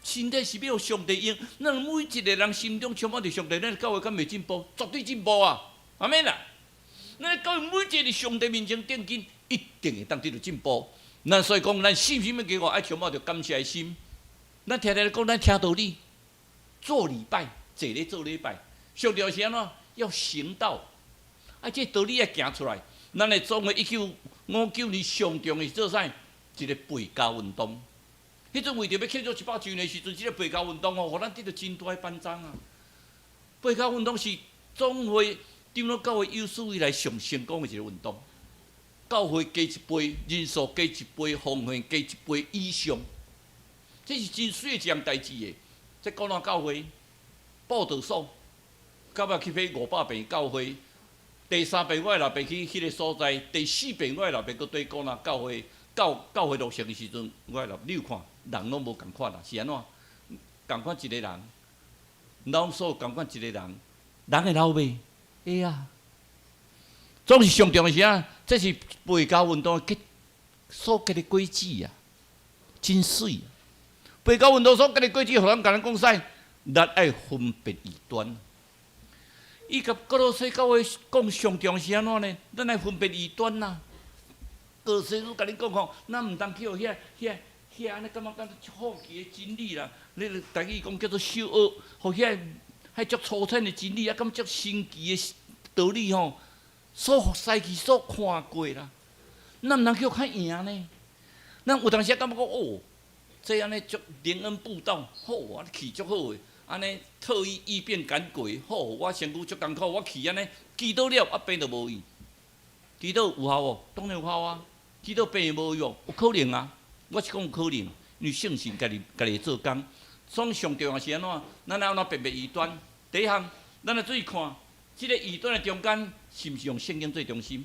身体是要互上帝用。咱每一个人心中充满着上帝，咱的教会敢袂进步？绝对进步啊！阿免啦！咱的教会每一个上帝面前定睛，一定会当得到进步。咱所以讲，咱信心的结果爱充满着感谢的心。咱常常讲，咱听道理，做礼拜，坐咧做礼拜，上帝是安怎？要行道，啊，这道理要行出来。咱的总的1959年上重的做啥？一个背教运动。迄阵为着要庆祝100周年的时阵，这个背教运动哦，互咱得到真大的颁奖啊！背教运动是总会长老教会有史以来上成功的一个运动。教会加一倍，人数加一倍，奉献加一倍以上，这是真水的一件代志的。这讲到教会，报道所，到尾去迄500遍教会。第3遍我会老爸去迄个所在，第4遍我会老爸搁对讲啦，教会落成的时阵，我会老你有看，人拢无共款啦，是安怎？共款一个人，拢所共款一个人，人会老袂？会啊。总是上重要是啊，这是背教运动所结的轨迹啊，真水啊！背教运动所结的轨迹，互咱甲咱讲使，咱爱分别异端。伊甲哥罗西教会讲上重是安怎呢？咱来分别异端呐。哥罗西甲你讲吼，咱毋当去互遐安尼感觉好奇的真理啦。你台语讲叫做小恶，互遐足粗浅的真理啊，感足神奇的道理吼，所使去所看过啦。咱毋通去较赢呢。咱有当时感觉讲哦，这安尼足灵恩布道，好啊，去足好诶。安尼特意异变赶鬼，好，我身躯足艰苦，我去安尼祈祷了，啊病就无去。祈祷有效无？当然有效啊。祈祷病无用，有可能啊。我是讲有可能，因为圣神家己做工。所以上重要是安怎？咱要安怎辨别异端？第一项，咱来注意看，即个异端的中间是毋是用圣经做中心？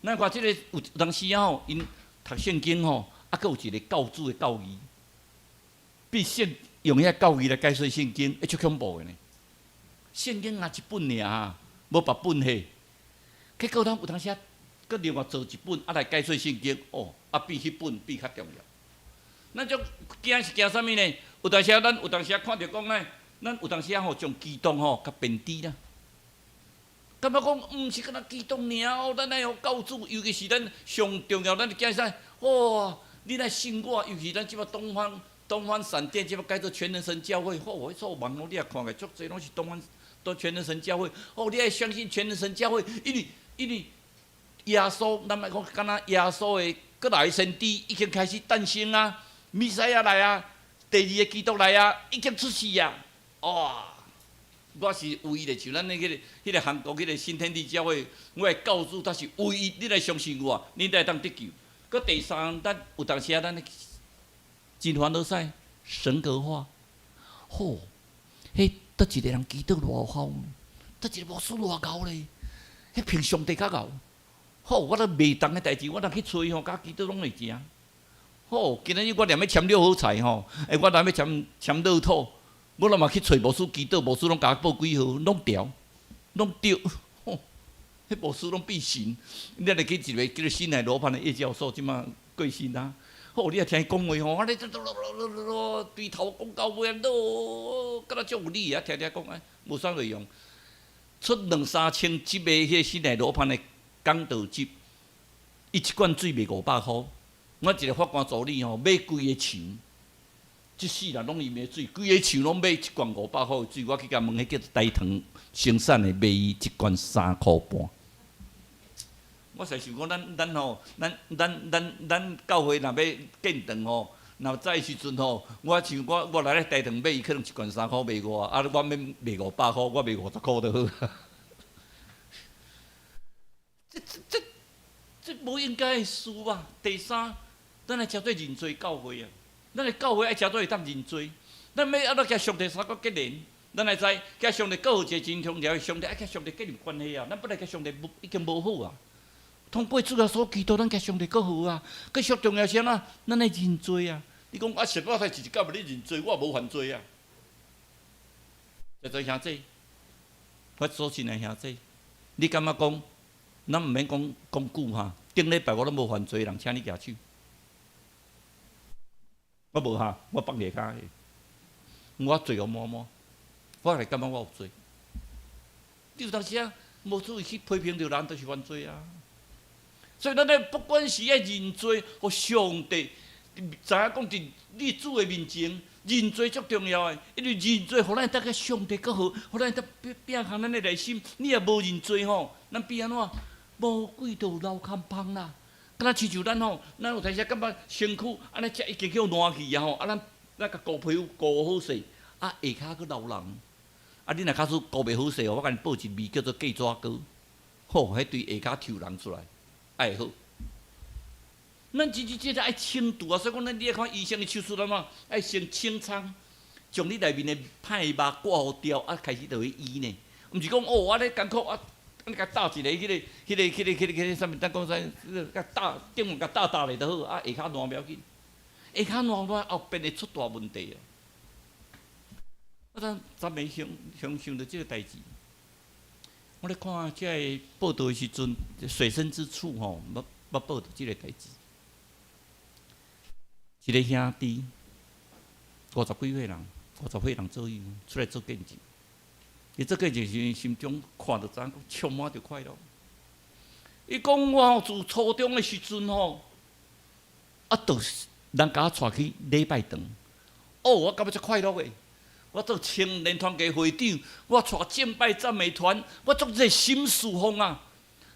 咱看即个有当时啊吼，因读圣经吼，啊，佫有一个教主的教义，必圣。用遐教义来解说圣经，足恐怖的呢。圣经也一本尔，无别本嘿。结果咱有当时啊，搁另外做一本啊来解说圣经，哦，啊比迄本比较重要。咱足惊是惊啥物呢？有当时啊，咱有当时啊看着讲呢，咱有当时啊吼将基督吼甲贬低啦。感觉讲毋是敢若基督尔哦，咱来互教主，尤其是咱上重要，咱惊啥？哇！你来信我，尤其咱即摆东方闪电即要改做全能神教会，吼！迄所网络你也看个，足侪拢是都全能神教会。哦，你爱相信全能神教会，因为耶稣，咱来讲，敢若耶稣的搁来先知已经开始诞生啊，弥赛亚来啊，第二个基督来啊，已经出世啊！哇！我是唯一的，像咱迄个韩国迄个新天地教会，我的教主他是唯一，你来相信我，你才会当得救。搁第三，咱有当时啊，咱。真烦恼使神格化，吼！迄倒一个人祈祷偌有效，倒一个牧师偌高咧，迄凭上帝较高。吼！我都袂当诶代志，我若去吹吼，甲祈祷拢会成。吼！今仔日我连要签六合彩吼，我连要签乐透，我若嘛去找牧师祈祷，牧师拢甲我报几号，拢调，拢对。吼！迄牧师拢必神。你来去一个叫做新来罗盘诶叶教授，即马过身啊。好，你也听伊讲话吼，啊你对头讲到尾，敢若足有理啊！听讲啊，无啥内容，出2-3千集的迄新来罗盘的讲道集，伊一罐水卖500块。我一个法官助理吼，买规个墙，即世人拢伊买水，规个墙拢买一罐500块的水。我去甲问迄叫做大堂生产的，卖伊一罐3块半。我实想讲，咱吼，咱教会若要建堂吼，若早时阵吼，我来咧大堂买，伊可能一罐3块卖我，啊，我免卖500块，我卖50块就好。这无应该的事吧？第三，咱来诚做认罪教会啊！咱的教会爱诚做会当认罪，咱要怎甲上帝三个结连？咱来知，甲上帝过好一个真重要，上帝爱甲上帝建立关系啊！咱本来甲上帝已经无好啊。通过主要所祈祷，咱甲上帝更好啊！更上重要是安怎？咱来认罪啊！你讲啊，神我才一教要你认罪，我也无犯罪啊！在座兄弟，我所信的兄弟，你感觉讲，咱毋免讲久哈？顶礼拜我都无犯罪，人请你举手。我无哈，我放下骹，我罪恶满满，我来感觉我有罪。你有当时啊，无注意去批评着人，都是犯罪啊！所以咱咧，不管是爱认罪，互上帝知影讲伫你主的面前，认罪足重要的。因为认罪，互咱得甲上帝较好，互咱得摒开咱的内心。你若无认罪吼，咱变安怎？无鬼就流空芳啦。敢若亲像咱吼，咱有当时感觉身躯安尼才已经叫烂去啊吼，啊咱甲膏皮肤膏好势，啊下骹佫流人。啊你若假使膏袂好势哦，我甲你报一味叫做鸡爪膏，吼，迄对下骹抽人出来。爱好，咱真正爱清除啊！所以讲，咱你看医生的手术了嘛，爱先清创，将你内面的歹肉刮好掉，啊，开始就去医呢。毋毋是讲哦，我咧艰苦啊，你甲打一个，迄个啥物？咱讲啥？甲打顶面甲打咧就好，啊下骹烂不要紧，下骹烂后边会出大问题啊！咱没想到即个代志。我咧看即个报道的时阵，水深之处吼，要报道即个代志。一个兄弟，50几岁人，50岁人左右出来做见证。伊做见证时，心中看到怎充满着快乐。伊讲我自初中的时阵吼，就人甲我带去礼拜堂，我感觉足快乐的。我做青年团体会长，我带敬拜赞美团，我做这心属奉啊！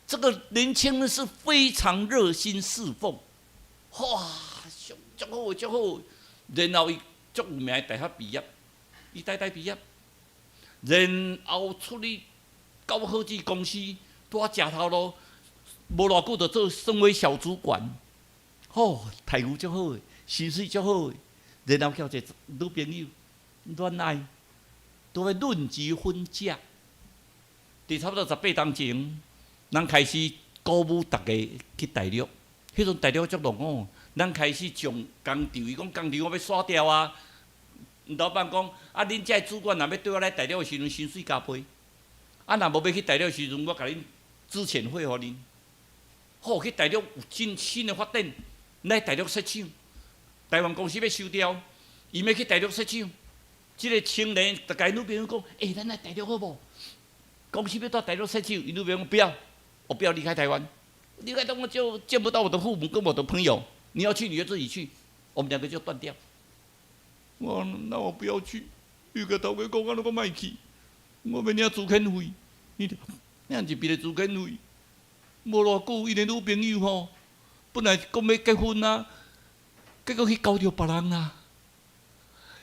这个年轻人是非常热心侍奉，哇，足好足好。然后伊足有名的大学毕业，伊大毕业，然后出去高科技公司拄啊食头路，无偌久就做身为小主管，待遇足好诶，薪水足好诶，然后交一个女朋友。恋爱都要论及婚嫁，伫差不多18当前，咱开始鼓舞大家去大陆。迄阵大陆足浪哦，咱开始从工地，伊讲工地我要刷掉啊。老板讲啊，恁遮主管若要对我来大陆的时阵，薪水加倍。啊，若无要去大陆的时阵，我甲恁资遣费互恁。好，去大陆有新的发展，来大陆设厂，台湾公司要收掉，伊要去大陆设厂。即个青年就甲伊女朋友讲：咱来大陆好无？公司要到大陆设厂，伊女朋友讲不要，我不要离开台湾，离开台湾就见不到我的父母跟我的朋友。你要去你就自己去，我们两个就断掉。那我不要去。有个头家讲我莫去，我要领资遣费，领一笔的资遣费。无偌久，伊的女朋友吼，本来讲要结婚啊，结果去交着别人啊。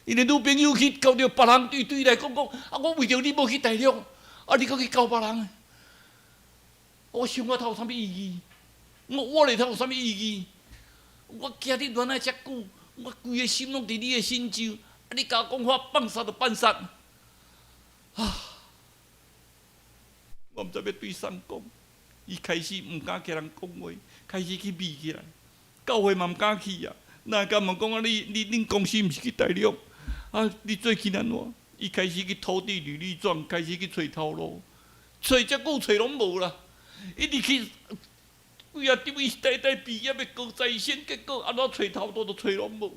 因的女朋友去交着别人，对来讲，我为着你要去大陆，你搁去交别人，我想我头有啥物意义？我里头有啥物意义？我惊你恋爱遮久，我规个心拢伫你的身上，你甲我讲话放杀就放杀，我毋知要对谁讲。伊开始毋敢甲人讲话，开始去避起来，教会嘛毋敢去啊。那敢问讲恁公司毋是去大陆？你做去安怎？伊开始去土地履历状，开始去找头路，找遮久找拢无啦。一直去，几啊这位代毕业的高材生，结果安怎找头路都找拢无。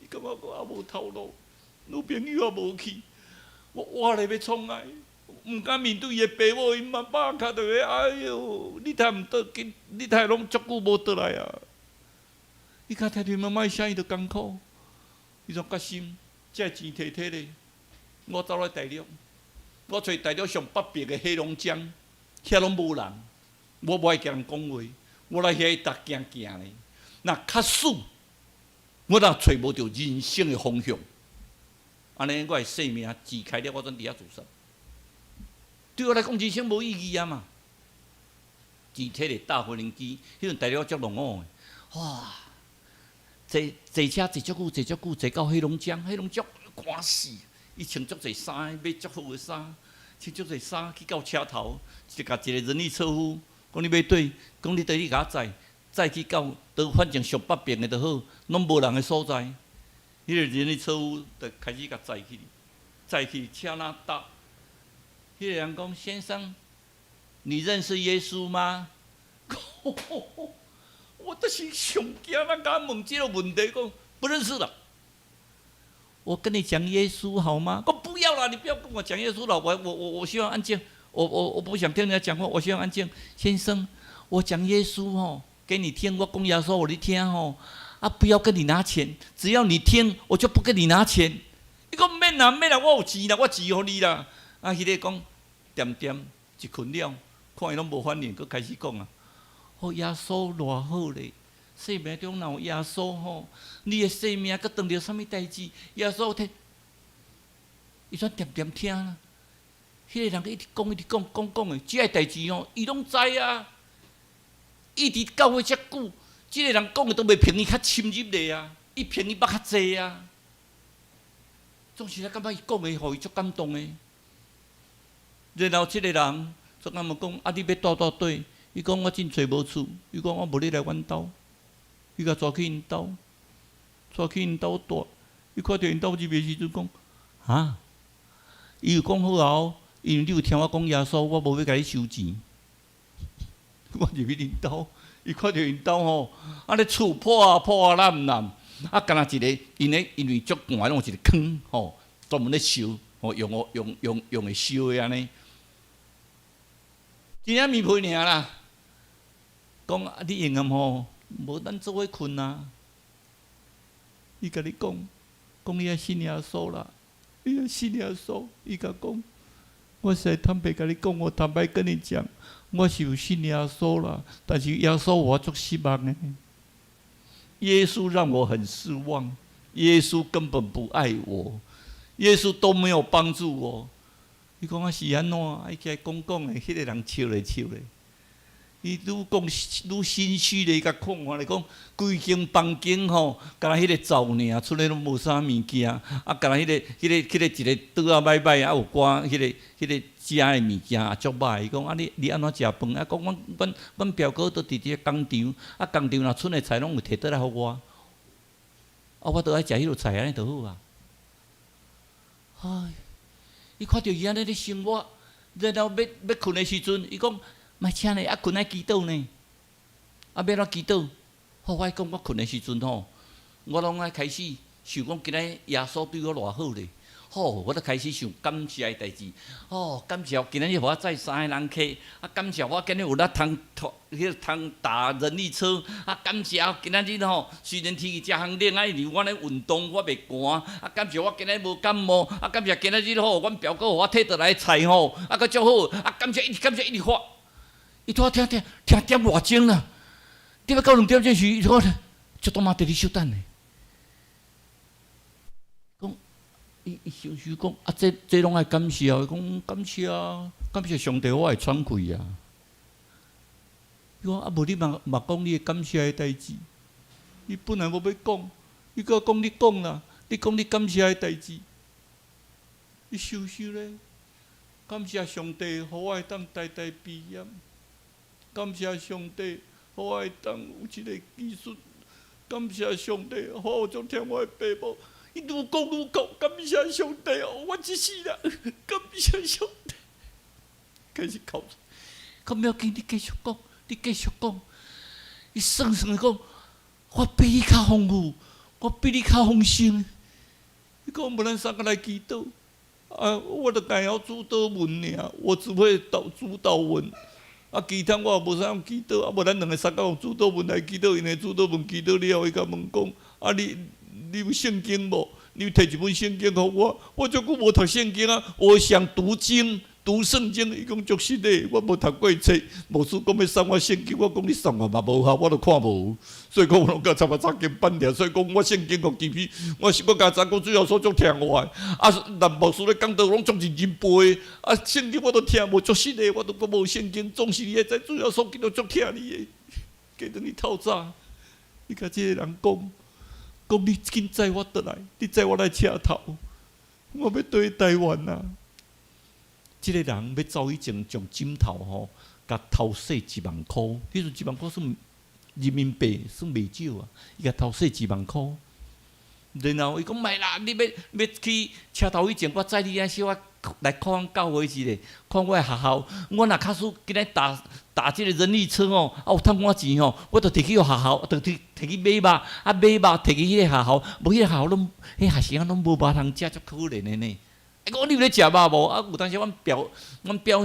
伊感觉我也无头路，女朋友也无去，我活咧要创爱，毋敢面对伊的爸母，伊妈爸脚就会哎哟，你太毋倒紧，你太拢足久无倒来啊！伊甲听着妈妈的声音就艰苦。伊种决心，这钱摕咧，我走来大陆，我找大陆上北边的黑龙江，遐拢无人，我无爱甲人讲话，我来遐搭行行咧。那假使我若找无着人生的方向，安尼我的生命支开了，我转伫遐自杀。对我来讲，人生无意义啊嘛。钱摕咧搭无人机，迄阵大陆足浪哦，哇！坐车坐足久，坐到黑龙江寒死。伊穿足侪衫，买足好的衫，穿足侪衫去到车头，就甲一个人力车夫讲你要对，讲你对你甲我载去到，都反正上北边的就好，拢无人的所在。迄个人力车夫就开始甲载去车那搭。迄个人讲：先生，你认识耶稣吗？我就是上惊，咱甲问这个问题，讲不认识了。我跟你讲耶稣好吗？我不要了，你不要跟我讲耶稣了。我希望安静，我不想听人家讲话，我希望安静。先生，我讲耶稣吼，给你听，我讲耶稣，我你听吼。不要跟你拿钱，只要你听，我就不跟你拿钱。伊讲免啦，我有钱啦，我钱互你啦。迄个讲点一困了，看伊拢无反应，佮开始讲啊。耶稣偌好咧，生命中若有耶稣吼，你的生命佮当着啥物代志？耶稣听，伊煞点听啦。迄个人一直讲的，即个代志吼，伊拢知啊。伊伫教会遮久，即个人讲的都袂平伊较深入咧啊，伊平伊捌较济啊。总是咧感觉伊讲的，互伊足感动的。然后即个人就甲问讲：啊，你要住倒？伊讲我真找无厝。伊讲我无你来阮兜。伊甲抓去因兜，住。伊看到因兜入的时阵讲：啊！伊就讲好啊，因为你有听我讲耶稣，我无要甲你收钱。我入去因兜，伊看到因兜吼，啊咧厝破烂，啊干那一个，因为足寒，拢有一个坑吼，专门咧烧，吼用诶烧诶安尼。真正面皮尔啦，讲啊你用暗吼，无咱做伙困啊。伊甲你讲你爱信耶稣啦。你要信耶稣，伊甲讲，我实在坦白甲你讲，我坦白跟你讲，我是有信耶稣啦，但是耶稣我足失望的。耶稣让我很失望，耶稣根本不爱我，耶稣都没有帮助我。伊讲啊是安怎？伊起来讲的，迄个人笑咧。伊愈讲愈心虚咧，伊甲看咧讲，规间房间吼，敢若迄个灶尔，厝内拢无啥物件，啊，敢若迄个一个桌啊摆，啊有寡迄个食诶物件也足歹。伊讲啊，你安怎食饭？啊，讲阮表哥都伫伫工厂，啊工厂若剩诶菜拢有摕倒来互我，啊我都爱食迄落菜安尼就好啊。唉，伊看到伊安尼咧生活，然后要困诶时阵，伊讲。莫请你啊，困爱祈祷呢？啊，要怎祈祷？好，我讲我困的时阵吼，我拢爱开始想讲今日耶稣对我偌好咧。好，我就开始想感谢的代志。哦，感谢今日互我载3个人客，啊，感谢我今日有咧通搭人力车，啊，感谢今日吼，虽然天气遮寒冷，啊，因为我咧运动，我袂寒，啊，感谢我今日无感冒，啊，感谢今日吼，阮表哥互我摕倒来菜吼，啊，佫足好，啊，感谢一直发。伊拄仔听点偌钟啦，点要到2点钟时，伊讲足多嘛伫咧休等呢。讲伊想讲啊，这拢爱感谢，伊讲感谢上帝，我会喘气啊。伊讲啊，无你嘛讲你感谢的代志，你本来无要讲，伊搁讲你讲啦，你讲你感谢的代志，伊收咧，感谢上帝，互我会当代毕业。感谢上帝，互我会当有一个技术。感谢上帝，互我种听我的爸母。伊愈讲，感谢上帝哦！我一世人，感谢上帝。开始哭，到尾紧，你继续讲。伊算讲，我比你较丰富，我比你较丰盛。伊讲无咱三个来祈祷，啊，我著干晓主祷文尔，我只会主祷文。啊，其他我也无啥用祈祷，啊，无咱2个三个用主祷文来祈祷，因为主祷文祈祷了后，伊甲问讲：啊，你有圣经无？你摕一本圣经互我，我足久无读圣经啊，我想读圣经，伊讲足实的，我无读过册，牧师讲要送我圣经，我讲你送我嘛无效，我都看无，所以讲我拢甲参经版了，所以讲我圣经互记起，我甲查讲最后所足听我的，啊，但牧师咧讲道拢足认真背，啊，圣经我都听无足实的，我都讲无圣经，总是你会知最后所记都足听你的，加等你透早，你甲即个人讲你紧载我倒来，你载我来车头，我要回台湾啊。即个人要走以前，从枕头吼，甲偷洗1万箍。迄阵1万箍算人民币，算袂少啊。伊甲偷洗1万箍，然后伊讲卖啦，你要去车头以前，我载你啊，小可来看阮教会一下，看我的学校。我若假使今日搭即个人力车哦，啊有趁我钱吼，我著摕去学校，著摕去买肉，啊买肉摕去迄个学校，无迄个学校拢，迄学生拢无肉通食，足可怜的呢。讲你有咧食肉无？啊，有当时阮表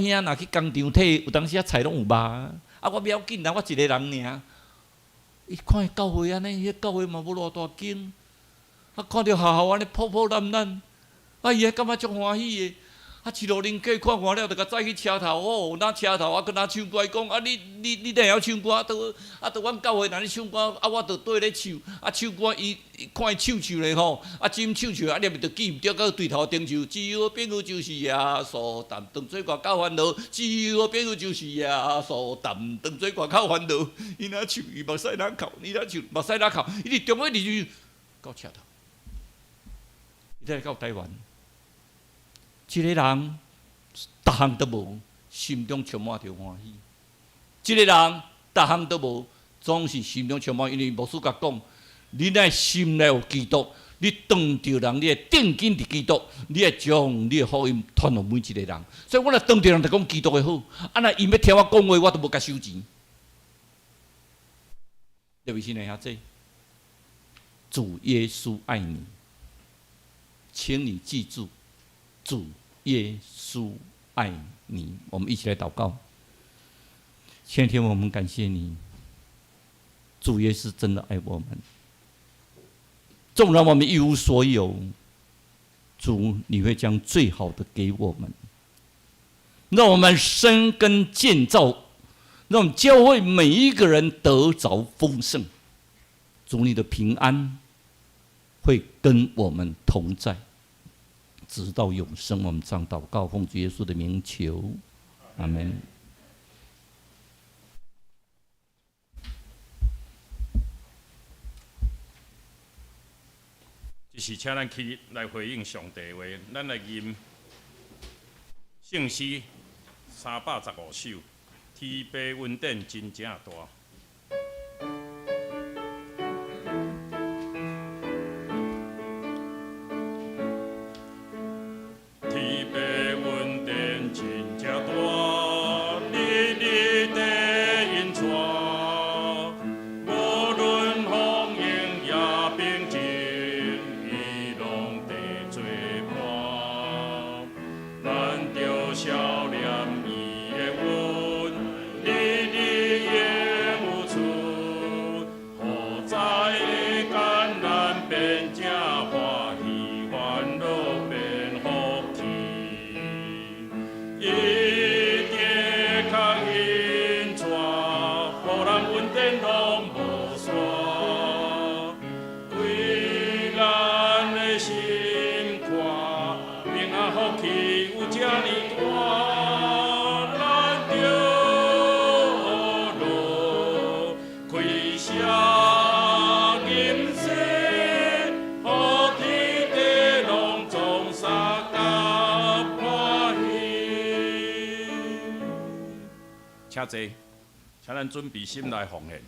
兄若去工厂摕，有当时菜拢有肉。啊，我不要紧啦，我一个人尔。伊看教会安尼，迄教会嘛无偌大间，啊，看到学校安尼破烂，啊，伊还感觉足欢喜的。啊，一路人客看完了，就甲载去车头哦，拿车头啊，佮拿唱歌讲啊，你哪晓唱歌？啊，到阮教会若咧唱歌，啊，我就对咧唱，啊，唱歌伊看伊唱咧吼，啊，真唱，啊，念就记毋着，佮对头顶唱，只有朋友就是耶稣，淡淡水歌较烦恼，只有朋友就是耶稣，淡淡水歌较烦恼。伊若唱，伊目屎哪哭，伊若唱，目屎哪哭，伊伫中尾伫到车头，伊才到台湾。一个人逐项都无，心中充满着欢喜。一个人逐项都无，总是心中充满，因为牧师甲讲，你乃心内有基督，你当着人，你会定睛伫基督，你会将你的福音传互每一个人。所以我若当着人就讲基督的好，啊那因要听我讲话，我都无甲收钱。各位亲爱兄弟，主耶稣爱你，请你记住，主耶稣爱你。我们一起来祷告。前天我们感谢你，主耶稣真的爱我们，纵然我们一无所有，主你会将最好的给我们，让我们生根建造，让我们教会每一个人得着丰盛。主你的平安会跟我们同在，直到永生。我们这样祷告，奉主耶稣的名求，阿门。就是请咱起来回应上帝的话，咱来吟圣诗315首，天父恩典真正大。天父恩典真正大，日日地引带。少念伊的恩，日日永有出，何在的艰难变正欢喜，烦恼变福气。一定较因带，互人恩典拢无煞，对咱的心看，平安福气有遮呢。请坐，请咱准备心来奉献。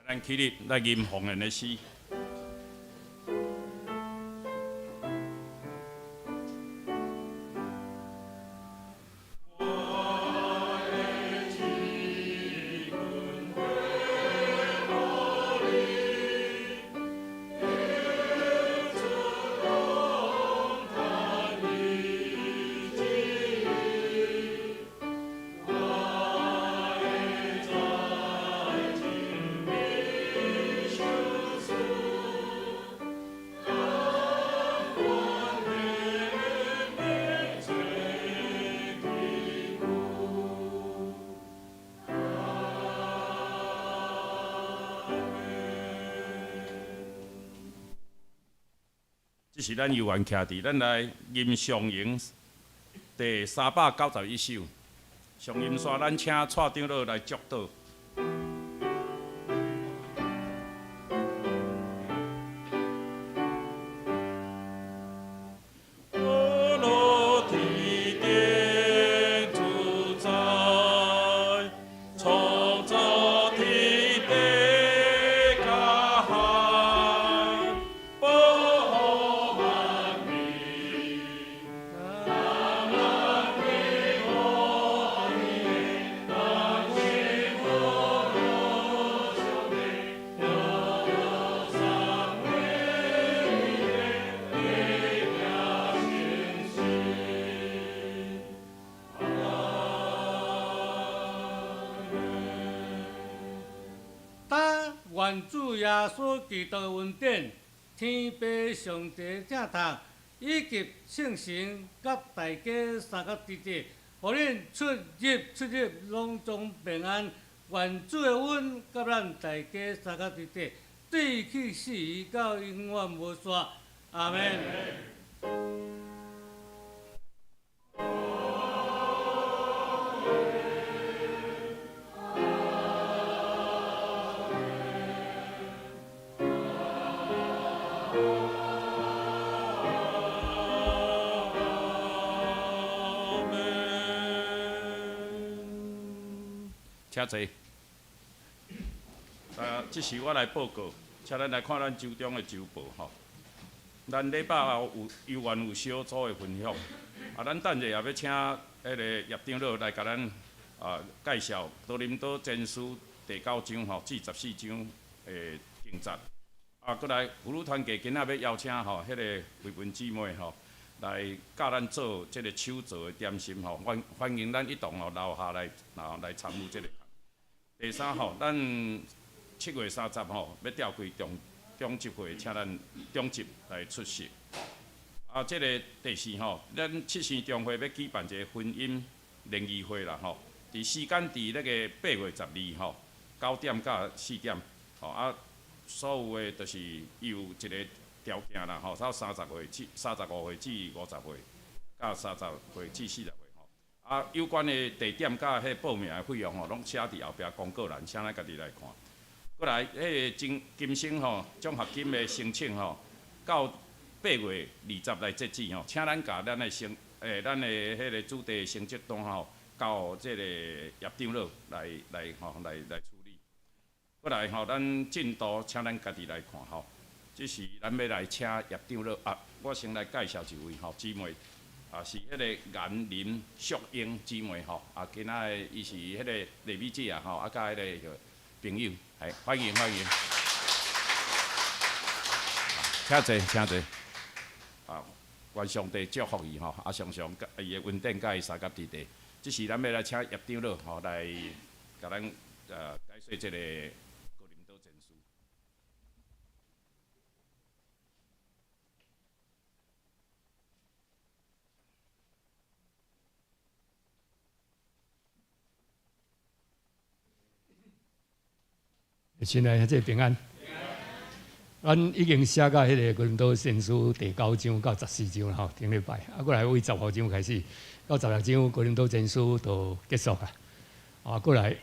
咱起立来吟奉献的诗。这是咱游园徛伫，咱来吟上营第391首。上吟线，咱请蔡长老来祝祷。原主耶稣基督的恩典、天父上帝正堂，以及圣神甲大家三角地地，互恁出入拢总平安。愿主的恩甲咱大家三角地地，对去世到永远无煞。阿门。请坐。这是我来报告，请咱来看咱州中的州报吼。咱礼拜后有缘有小组的分享，咱等者也要请迄个叶长老来甲咱介绍多林岛前书第9章吼至14章的经节。过来妇女团契今仔要邀请吼迄个慧文姊妹吼来教咱做即个手做的点心吼，欢迎咱一同留下来参与即个。第三吼，咱7月30吼要召开中集会，请咱中集来出席。即个第4吼，咱7星中会要举办一个婚姻联谊会啦吼。时间伫那个8月12吼，9点到4点吼所有的就是有一个条件啦吼，到35岁至50岁，到30岁至40岁。有关的地点甲迄报名的费用吼，拢写伫后壁公告栏，请咱家己来看。过来，迄个金星吼奖学金的申请吼，到8月20来截止吼，请咱甲咱的咱的迄个主题成绩单吼，到即个叶长老来处理。过来吼，咱进度请咱家己来看吼。这是咱要来请叶长老我先来介绍一位吼姊妹。是迄个颜林淑英姊妹吼，今仔伊是迄个丽美姐吼，甲迄个朋友，欢迎。请坐。愿上帝祝福伊吼，常常伊的稳定甲伊三角地地。这是咱要来请叶长老吼来，甲咱解说这个哥林多前书。亲爱的平安，咱已经写到迄个《哥林多前书》第9章到14章啦，吼，顶礼拜。过来为15章开始，到16章《哥林多前书》就结束啦。过来，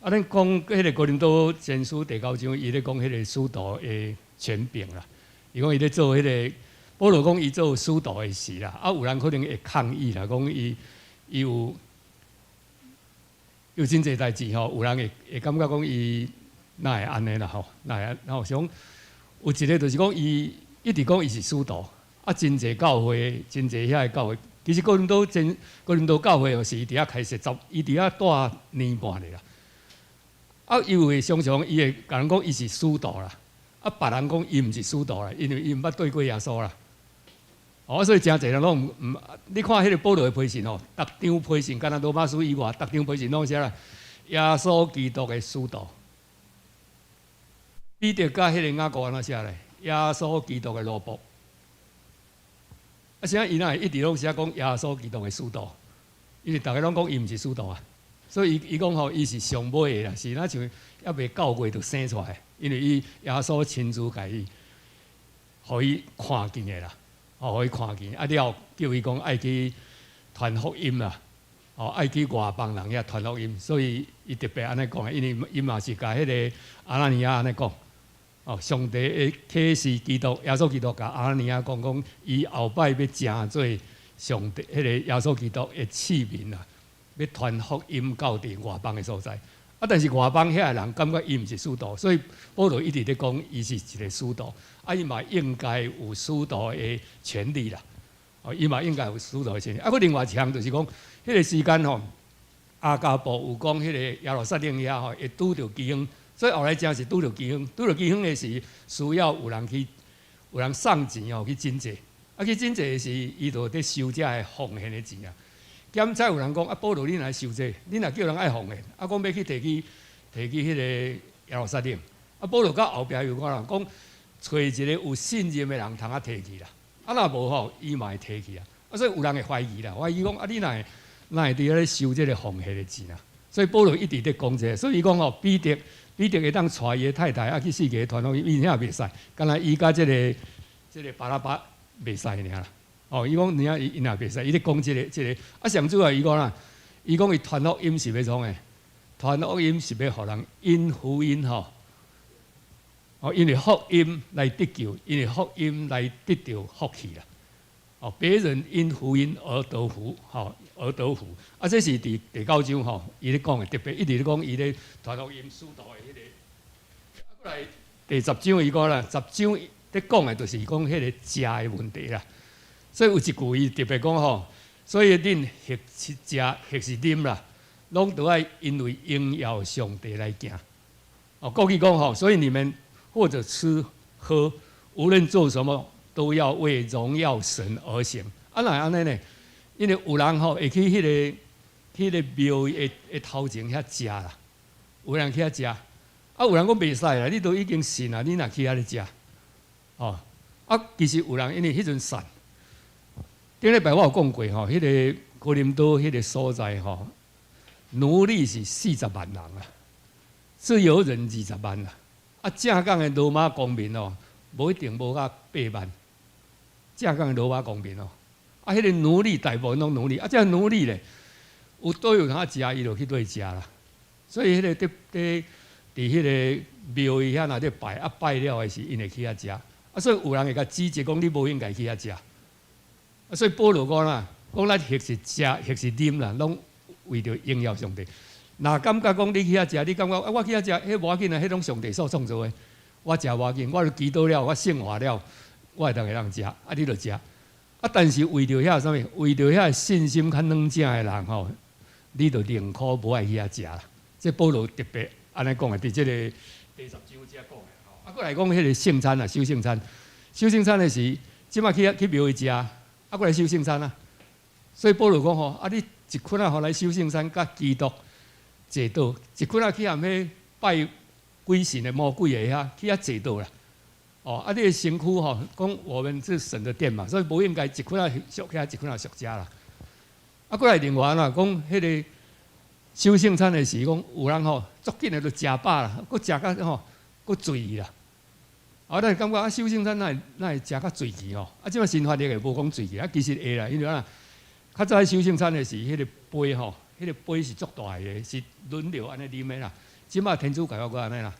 咱讲迄个《哥林多前书》第9章，伊咧讲迄个使徒的权柄啦。伊讲伊咧做迄个，保罗讲伊做使徒的事啦。有人可能会抗议啦，讲伊有真侪代志吼，有人会感觉讲伊哪会安尼啦吼，然后想有一个就是讲伊一直讲伊是使徒，真侪教会，真侪遐个教会，其实哥林多教会是伊伫遐开设伊伫遐住年半咧啦。伊会常常伊会甲人讲伊是使徒啦，别人讲伊毋是使徒啦，因为伊毋捌对过耶稣啦。所以真侪人拢毋，你看迄个保罗的批信吼，逐张批信，敢若罗马书以外，逐张批信拢写啦，耶稣基督的使徒。彼得甲迄个雅各安怎写咧？耶稣基督的奴仆。啥伊哪会一直拢写讲耶稣基督的使徒？因为逐个拢讲伊毋是使徒啊，所以伊讲吼，伊是上尾的啦，是哪像还袂9月就生出来，因为伊耶稣亲自家伊，互伊看见的啦。互伊看见，了叫伊讲爱去传福音啦，爱去外邦人遐传福音，所以伊特别安尼讲，因为伊嘛是甲迄个阿拿尼亚安尼讲，上帝的启示基督，耶稣基督甲阿拿尼亚讲，伊后摆要正做上帝迄个耶稣基督的器皿啦，要传福音到伫外邦的所在。但是外邦遐人感觉伊毋是使徒，所以保罗一直咧讲伊是一个使徒，伊嘛应该有使徒的权利啦。伊嘛应该有使徒的权利。另外一项就是讲，迄个时间吼，阿加布有讲迄个耶路撒冷遐吼会拄着饥荒，所以后来真是拄着饥荒。拄着饥荒的是需要有人送钱去征济，去征济是伊就伫收遮的奉献的钱啊。检再有人讲保罗，你来收这，你若叫人爱奉献，讲要去提起迄个耶路撒冷。啊，保罗到后壁又讲找一个有信任的人，通啊提去啦。啊，若无吼，伊嘛会提去啊。啊，所以有人会怀疑啦，怀疑讲啊，你哪会伫咧收这个奉献的钱啊？所以保罗一直在讲这个，所以伊讲吼，彼得会当带伊的太太啊去世界传福音，伊遐袂使，干那伊甲这个巴拉巴袂使尔啦。哦，伊讲你啊，伊若袂使，伊咧讲这个。啊，上主要伊讲啦，伊讲伊传福音是要创诶，传福音是要互人因福音吼。哦，因为福音来得救，因为福音来得到福气啦。哦，别人因福音而得福，而得福。啊，这是第9章吼，伊咧讲的特别，一直咧讲伊咧传福音使徒的迄个。啊，过来第10章伊讲啦，10章咧讲的就是讲迄个食的问题啦。所以有一句伊特别讲吼，所以恁或是食，或是啉啦，拢都要因为荣耀上帝来行。哦，过去讲吼，所以你们或者吃喝，无论做什么，都要为荣耀神而行。啊，哪安尼呢？因为有人吼会去迄个庙的头前遐食啦，有人去遐食，啊，有人讲袂使啦，你都已经信啦，你若去遐咧食，哦，啊，其实有人因为迄阵散。顶礼拜我有讲过吼，迄个哥林多迄个所在吼，奴隶是40万人啊，自由人20万啦。啊，正港的罗马公民哦，无一定无到8万。正港的罗马公民哦，啊，迄个奴隶大部分拢奴隶，啊，这奴隶咧，都有通食，伊就去对食啦。所以迄个伫迄个庙宇遐若咧拜，啊拜了的是因会去遐食，啊，所以有人会甲指责讲你无应该去遐食。啊，所以保罗讲啦，讲咱或是食，或是啉啦，拢为着荣耀上帝。若感觉讲你去遐食，你感觉啊，我去遐食，迄无要紧啊，迄种上帝所创造的。我食无要紧，我就祈祷了，我圣化了，我会当会让食，啊，你就食。啊，但是为着遐啥物，为着遐信心较软正的人吼，你就宁可无爱去遐食啦。这保罗特别安尼讲的，伫这个第10章遮讲的吼。啊，过来讲迄个圣餐啊，收圣餐，收圣餐的是即马去庙去食。啊，过来收圣餐啊！所以保罗讲吼，啊，你一群啊，互来收圣餐，甲基督坐倒，一群啊去含迄拜鬼神的魔鬼的遐去遐坐倒啦。哦，啊，你的身躯吼，讲我们是神的殿嘛，所以无应该一群啊俗遐，一群啊俗食啦。啊，过来另外啦，讲迄个收圣餐的时，讲有人吼足紧的就食饱啦，佫食甲吼佫醉啦。啊，咱感觉啊，收圣餐哪会食较醉气吼？啊，即摆新法律也无讲醉气，啊，其实会啦，因为啊，较早收圣餐的是迄个杯吼，迄个杯是足大个，是轮流安尼啉的啦。即摆天主教我安尼啦，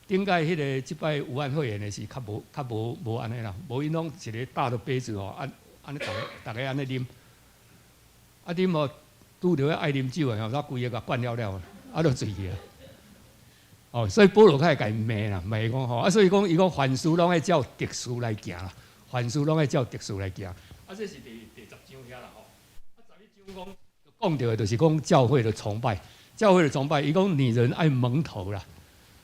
顶届迄个即摆有安会员的是较无安尼啦，无因拢一个大的杯子吼，安尼逐个安尼啉，啊啉吼拄着爱啉酒的吼，煞规个甲灌了，啊，就醉去啊。哦，所以保罗开始甲伊骂啦，骂讲吼，啊，所以讲伊讲凡事拢爱照特殊来行啦，凡事拢爱照特殊来行。啊，这是第10章遐啦吼。啊，11章讲到的就是讲教会的崇拜，教会的崇拜，伊讲女人爱蒙头啦。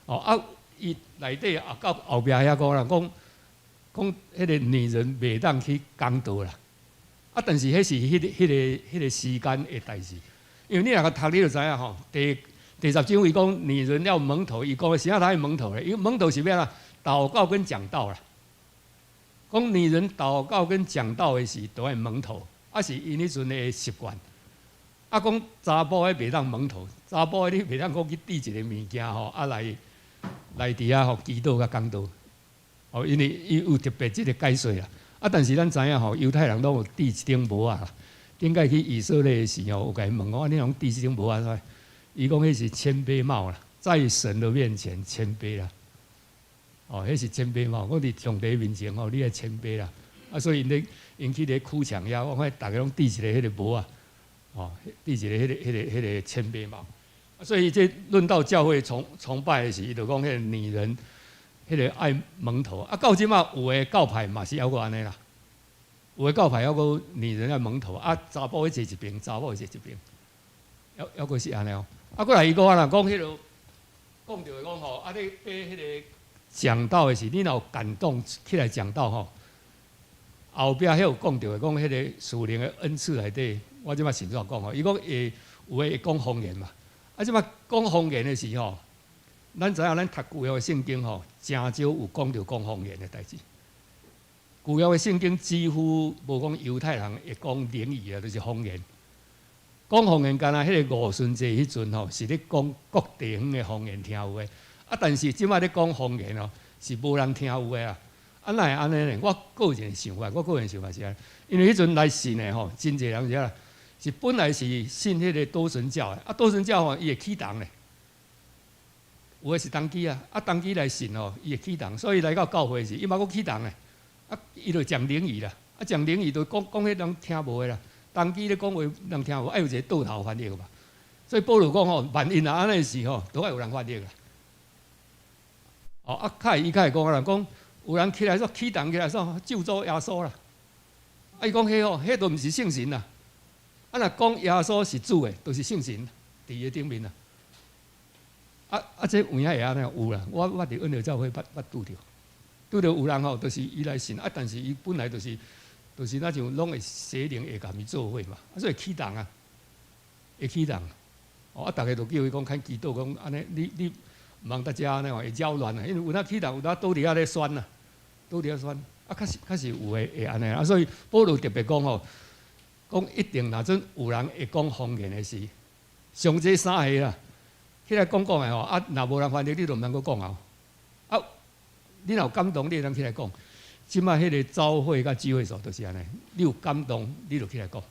哦啊，伊内底啊到后壁遐讲啦，讲迄个女人袂当去讲道啦。啊，但是迄是迄个时间的代志，因为你若个读你就知影吼，第10章伊讲女人要蒙头，伊讲的啥他爱蒙头咧？伊蒙头是咩啦？祷告跟讲道啦。讲女人祷告跟讲道的时都爱蒙头，啊是因迄阵的习惯。啊，讲查甫的袂当蒙头，查甫的你袂当讲去递一个物件吼，啊来伫遐吼祈祷甲讲道。哦，因为伊有特别即个解说啦。啊，但是咱知影吼，犹太人拢有递一顶帽啊。顶届去以色列的时候，有甲伊问我，你拢递一顶帽啊？伊讲迄是谦卑帽啦，在神的面前谦卑啦。哦，迄是谦卑帽。我伫上帝面前吼，你爱谦卑啦。啊，所以因去咧哭墙遐，我看大家拢递一个迄个帽啊，哦，递一个迄个谦卑帽。啊，所以这论到教会崇拜的时，伊就讲迄个女人，迄个爱蒙头。啊，到即马有的教派嘛是还阁安尼啦，有的教派还阁女人爱蒙头，啊，查甫会坐一边，查某会坐一边，还阁是安尼哦。啊，过来伊讲啦，讲迄落讲着讲吼，啊，你迄个讲道的时，你若有感动起来讲道吼，后壁迄有讲着讲迄个属灵的恩赐内底，我即摆先怎讲吼？伊讲有诶会讲方言嘛，啊，即摆讲方言的时吼，咱知影咱读旧约的圣经吼，真少有讲到讲方言的代志。旧约的圣经几乎无讲犹太人会讲灵语啊，就是方言。讲方言，干那迄个五旬节迄阵吼，是咧讲各地方的方言听有诶。啊，但是即摆咧讲方言哦，是无人听有诶啊。啊，哪会安尼呢？我个人想法，是安尼，因为迄阵来信的吼，真侪人遮是本来是信迄个多神教的，啊，多神教吼伊会启动咧，有诶是当机啊，啊，当机来信吼，伊会启动，所以来到教会时，伊嘛搁启动咧，啊，伊就讲灵语啦，啊，讲灵语就讲迄人听无诶啦。当机咧讲话人听无，爱有一个倒头翻译嘛。所以保罗讲吼，万一若安尼时吼，都爱有人翻译啦。哦，啊，伊较会讲人讲，有人起来说启动起来说救主耶稣啦。啊，伊讲迄吼，迄都毋是圣神啦。啊，若讲耶稣是主诶，都是圣神伫伊顶面啦。这有影会安尼有啦。我伫恩流教会捌拄着有人吼，就是伊来信啊，但是伊本来就是。就是那像拢会邪灵会甲伊做伙嘛，所以启动啊，会启动。哦，啊，逐个就叫伊讲看祈祷，讲安尼，你毋通大家安尼会扰乱啊，因为有哪启动，有哪倒伫遐咧宣啊，倒伫遐宣，啊，确实有会安尼啊，所以保罗特别讲吼，讲一定若准有人会讲方言的时，上济3个啦，起来讲的吼，啊，若无人翻译，你就毋通阁讲啊，啊，你若有感动，你会当起来讲。即摆迄个朝会甲聚会所都是安尼，你有感动，你就起来讲。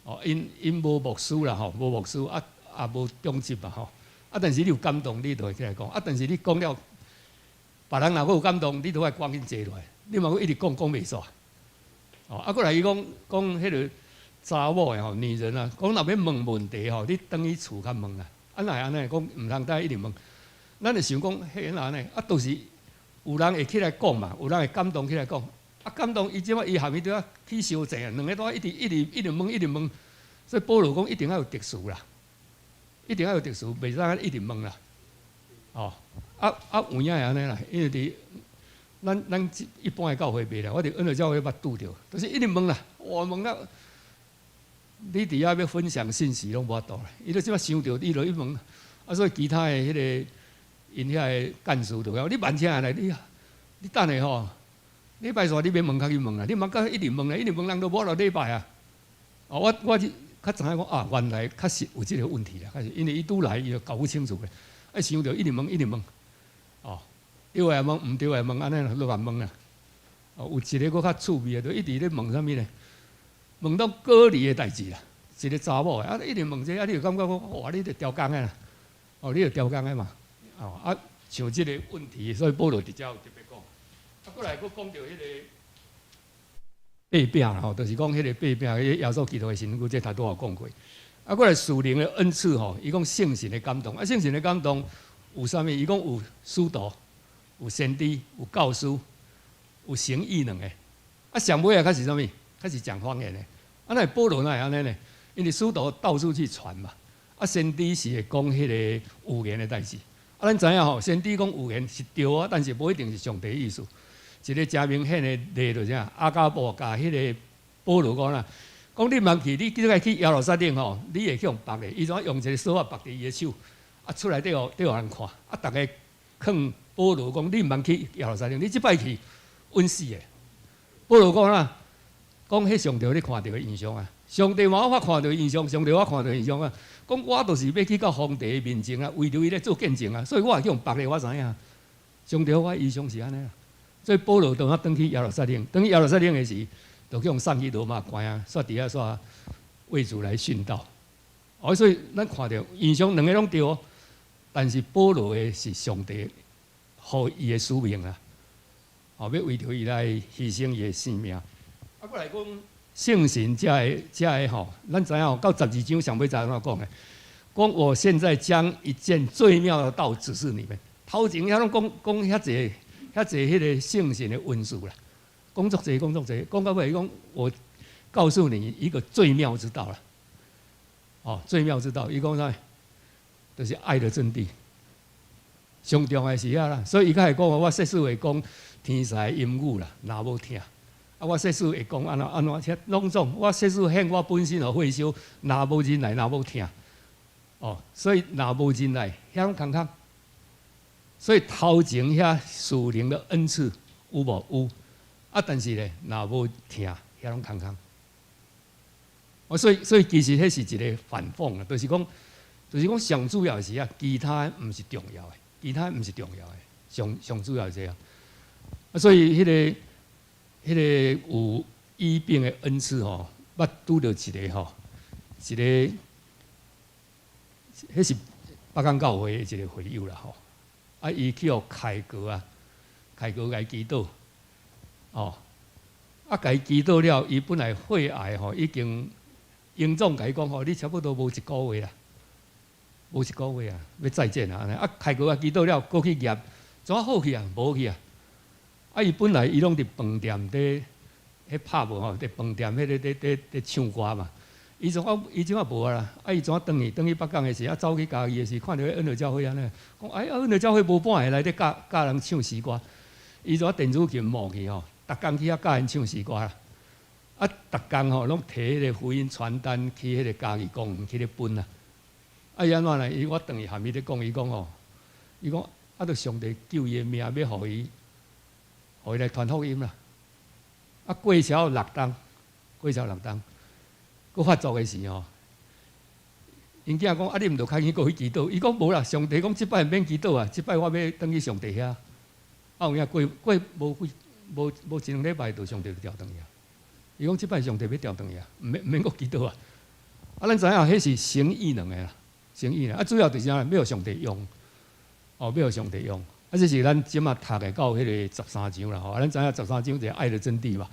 哦，因无牧师啦吼，无牧师也无中级嘛吼。啊，但是你有感动，你就会起来讲。啊，但是你讲了，别人若阁有感动，你都爱赶紧坐落来。你嘛阁一直讲袂煞。哦，啊，过来伊讲迄个查某诶吼，女人啊，讲若要问题吼，你等于厝较问啊。啊，若安尼讲毋通单一直问，咱就想讲迄安尼，啊，都是。有人会起来讲嘛，有人会感动起来讲。啊，感动伊即摆伊下面都要去修正，两个都要一直问。所以保罗讲一定要有特殊啦，一定要有特殊，袂使一直问啦。哦，有影会安尼啦，因为伫咱一般的教会袂啦，我伫恩乐教会捌拄着，就是一直问啦，哇问到你伫遐要分享信息拢无法度啦，伊就即摆想着，伊就一问，啊，所以其他的迄个。因遐个干事就讲，你慢车来，你等下吼，礼拜三你免问，较去问啦，你莫甲一直问啦，一直问人都无落礼拜啊。哦，我较知影讲啊，原来确实有即个问题啦，确实，因为伊拄来伊就搞不清楚咧，啊想着一直问，哦，对也问，毋对也问，安尼乱问啦。哦，有一个搁较趣味诶，就一直咧问啥物咧？问到隔离诶代志啦，一个查某诶，啊一直问这，啊你就感觉讲，哇，你着刁工诶啦，哦，你着刁工诶嘛。哦，啊，像即个问题，所以保罗伫遮有特别讲。啊，过来佫讲到迄个八饼啦，吼，就是讲迄个八饼，迄耶稣基督的身躯，这头拄有讲过。啊，过来属灵的恩赐吼，伊讲圣神的感动。啊，圣神的感动有啥物？伊讲有使徒，有先知，有教师，有行异能的。啊，上尾啊，开始啥物？开始讲方言的。啊，那保罗那会安尼呢？因为使徒到处去传嘛。啊，先知是会讲迄个语言的代志。啊，咱知影吼，先知讲语言是对啊，但是无一定是上帝意思。一个真明显的例就是啥，阿加布甲迄个保罗讲啦，讲你莫去，你即个去耶路撒冷吼，你会去用绑的，伊怎用一个手啊绑伫伊的手，啊出来对互人看，啊逐个劝保罗讲，你莫去耶路撒冷，你即摆去稳死的。保罗讲啦，讲迄上帝你看到的印象啊，上帝嘛我看到印象，上帝我看到印象啊。讲我就是要去到皇帝面前啊，为着伊咧做见证啊，所以我也去用别个我知影。上帝我印象是安尼啦，所以保罗当下登去耶路撒冷，登去耶路撒冷的时，就去用送去罗马关啊，煞伫遐煞为主来殉道。哦，所以咱看到印象两个拢对哦，但是保罗的是上帝予伊的使命啊，哦，要为着伊来牺牲伊的性命。啊，过来讲。圣神才会吼，咱知影吼，到12章上尾才安怎讲诶？讲我现在将一件最妙的道指示你们。头前遐拢讲遐济迄个圣神的文字啦，工作者，讲到尾讲我告诉你一个最妙之道啦。哦，最妙之道，伊讲啥？就是爱的真谛。上重要是遐啦，所以伊较会讲我说实会讲天才音乐啦，若无听。啊！我说事会讲安怎拢总，我说事献我本身互会修，若无人来，若无听。哦，所以若无人来，遐拢空空。所以头前遐属灵的恩赐有无有？啊，但是咧，若无听，遐拢空空。所以其实迄是一个反讽啊，就是讲上主要是啊，其他毋是重要的，其他毋是重要的，上主要是这样。所以迄个有医病的恩赐吼，捌拄着一个吼，一个迄是北港教会的一个会友啦吼。啊，伊去互开膏啊，开膏甲伊祈祷，哦，啊，甲伊祈祷了，伊本来肺癌吼已经营总甲伊讲吼，你差不多无一个月啦，无一个月啊，要再见啊！啊，开膏啊祈祷了，过去验，怎好去啊？无去啊！啊，伊本来伊拢伫饭店伫迄拍无吼，伫饭店迄个伫唱歌嘛。伊怎啊无啊啦？啊，伊怎啊转去北港的时啊，走去家己的时，看到恩乐教会安尼，讲哎，恩乐教会无半个内底教人唱诗歌。伊怎啊电子琴摸去吼，逐工去遐教人唱诗歌啦。啊，逐工吼拢摕迄个福音传单去迄个家己公园去咧分啦。啊，伊安怎呢？我转去含伊咧讲，伊讲吼，伊讲啊，着上帝救伊的命，要互伊来传福音啦。啊，过桥6冬，佮发作的时候，因囝讲啊，你毋着开去过去祈祷？伊讲无啦，上帝讲即摆免祈祷啊，即摆我要转去上帝遐。啊，有影过无一两礼拜，就上帝就调转去啊。伊讲即摆上帝要调转去啊，毋免阁祈祷啊。啊，咱知影迄是诚意两个啦，诚意啦。啊，主要就是啥？要上帝用，哦，要上帝用。啊，这是咱即马读的到迄个13章啦，吼。咱知影13章就是爱的真谛嘛。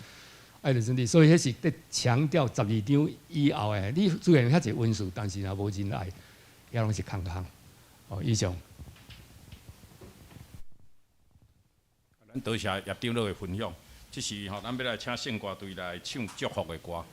爱的真谛，所以迄是伫强调12章以后诶。你虽然遐侪温数，但是若无真爱，遐拢是空空。哦，以上。咱多谢叶长老的分享，即是吼，咱要来请圣歌队来唱祝福的歌。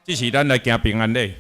这是咱来行平安礼。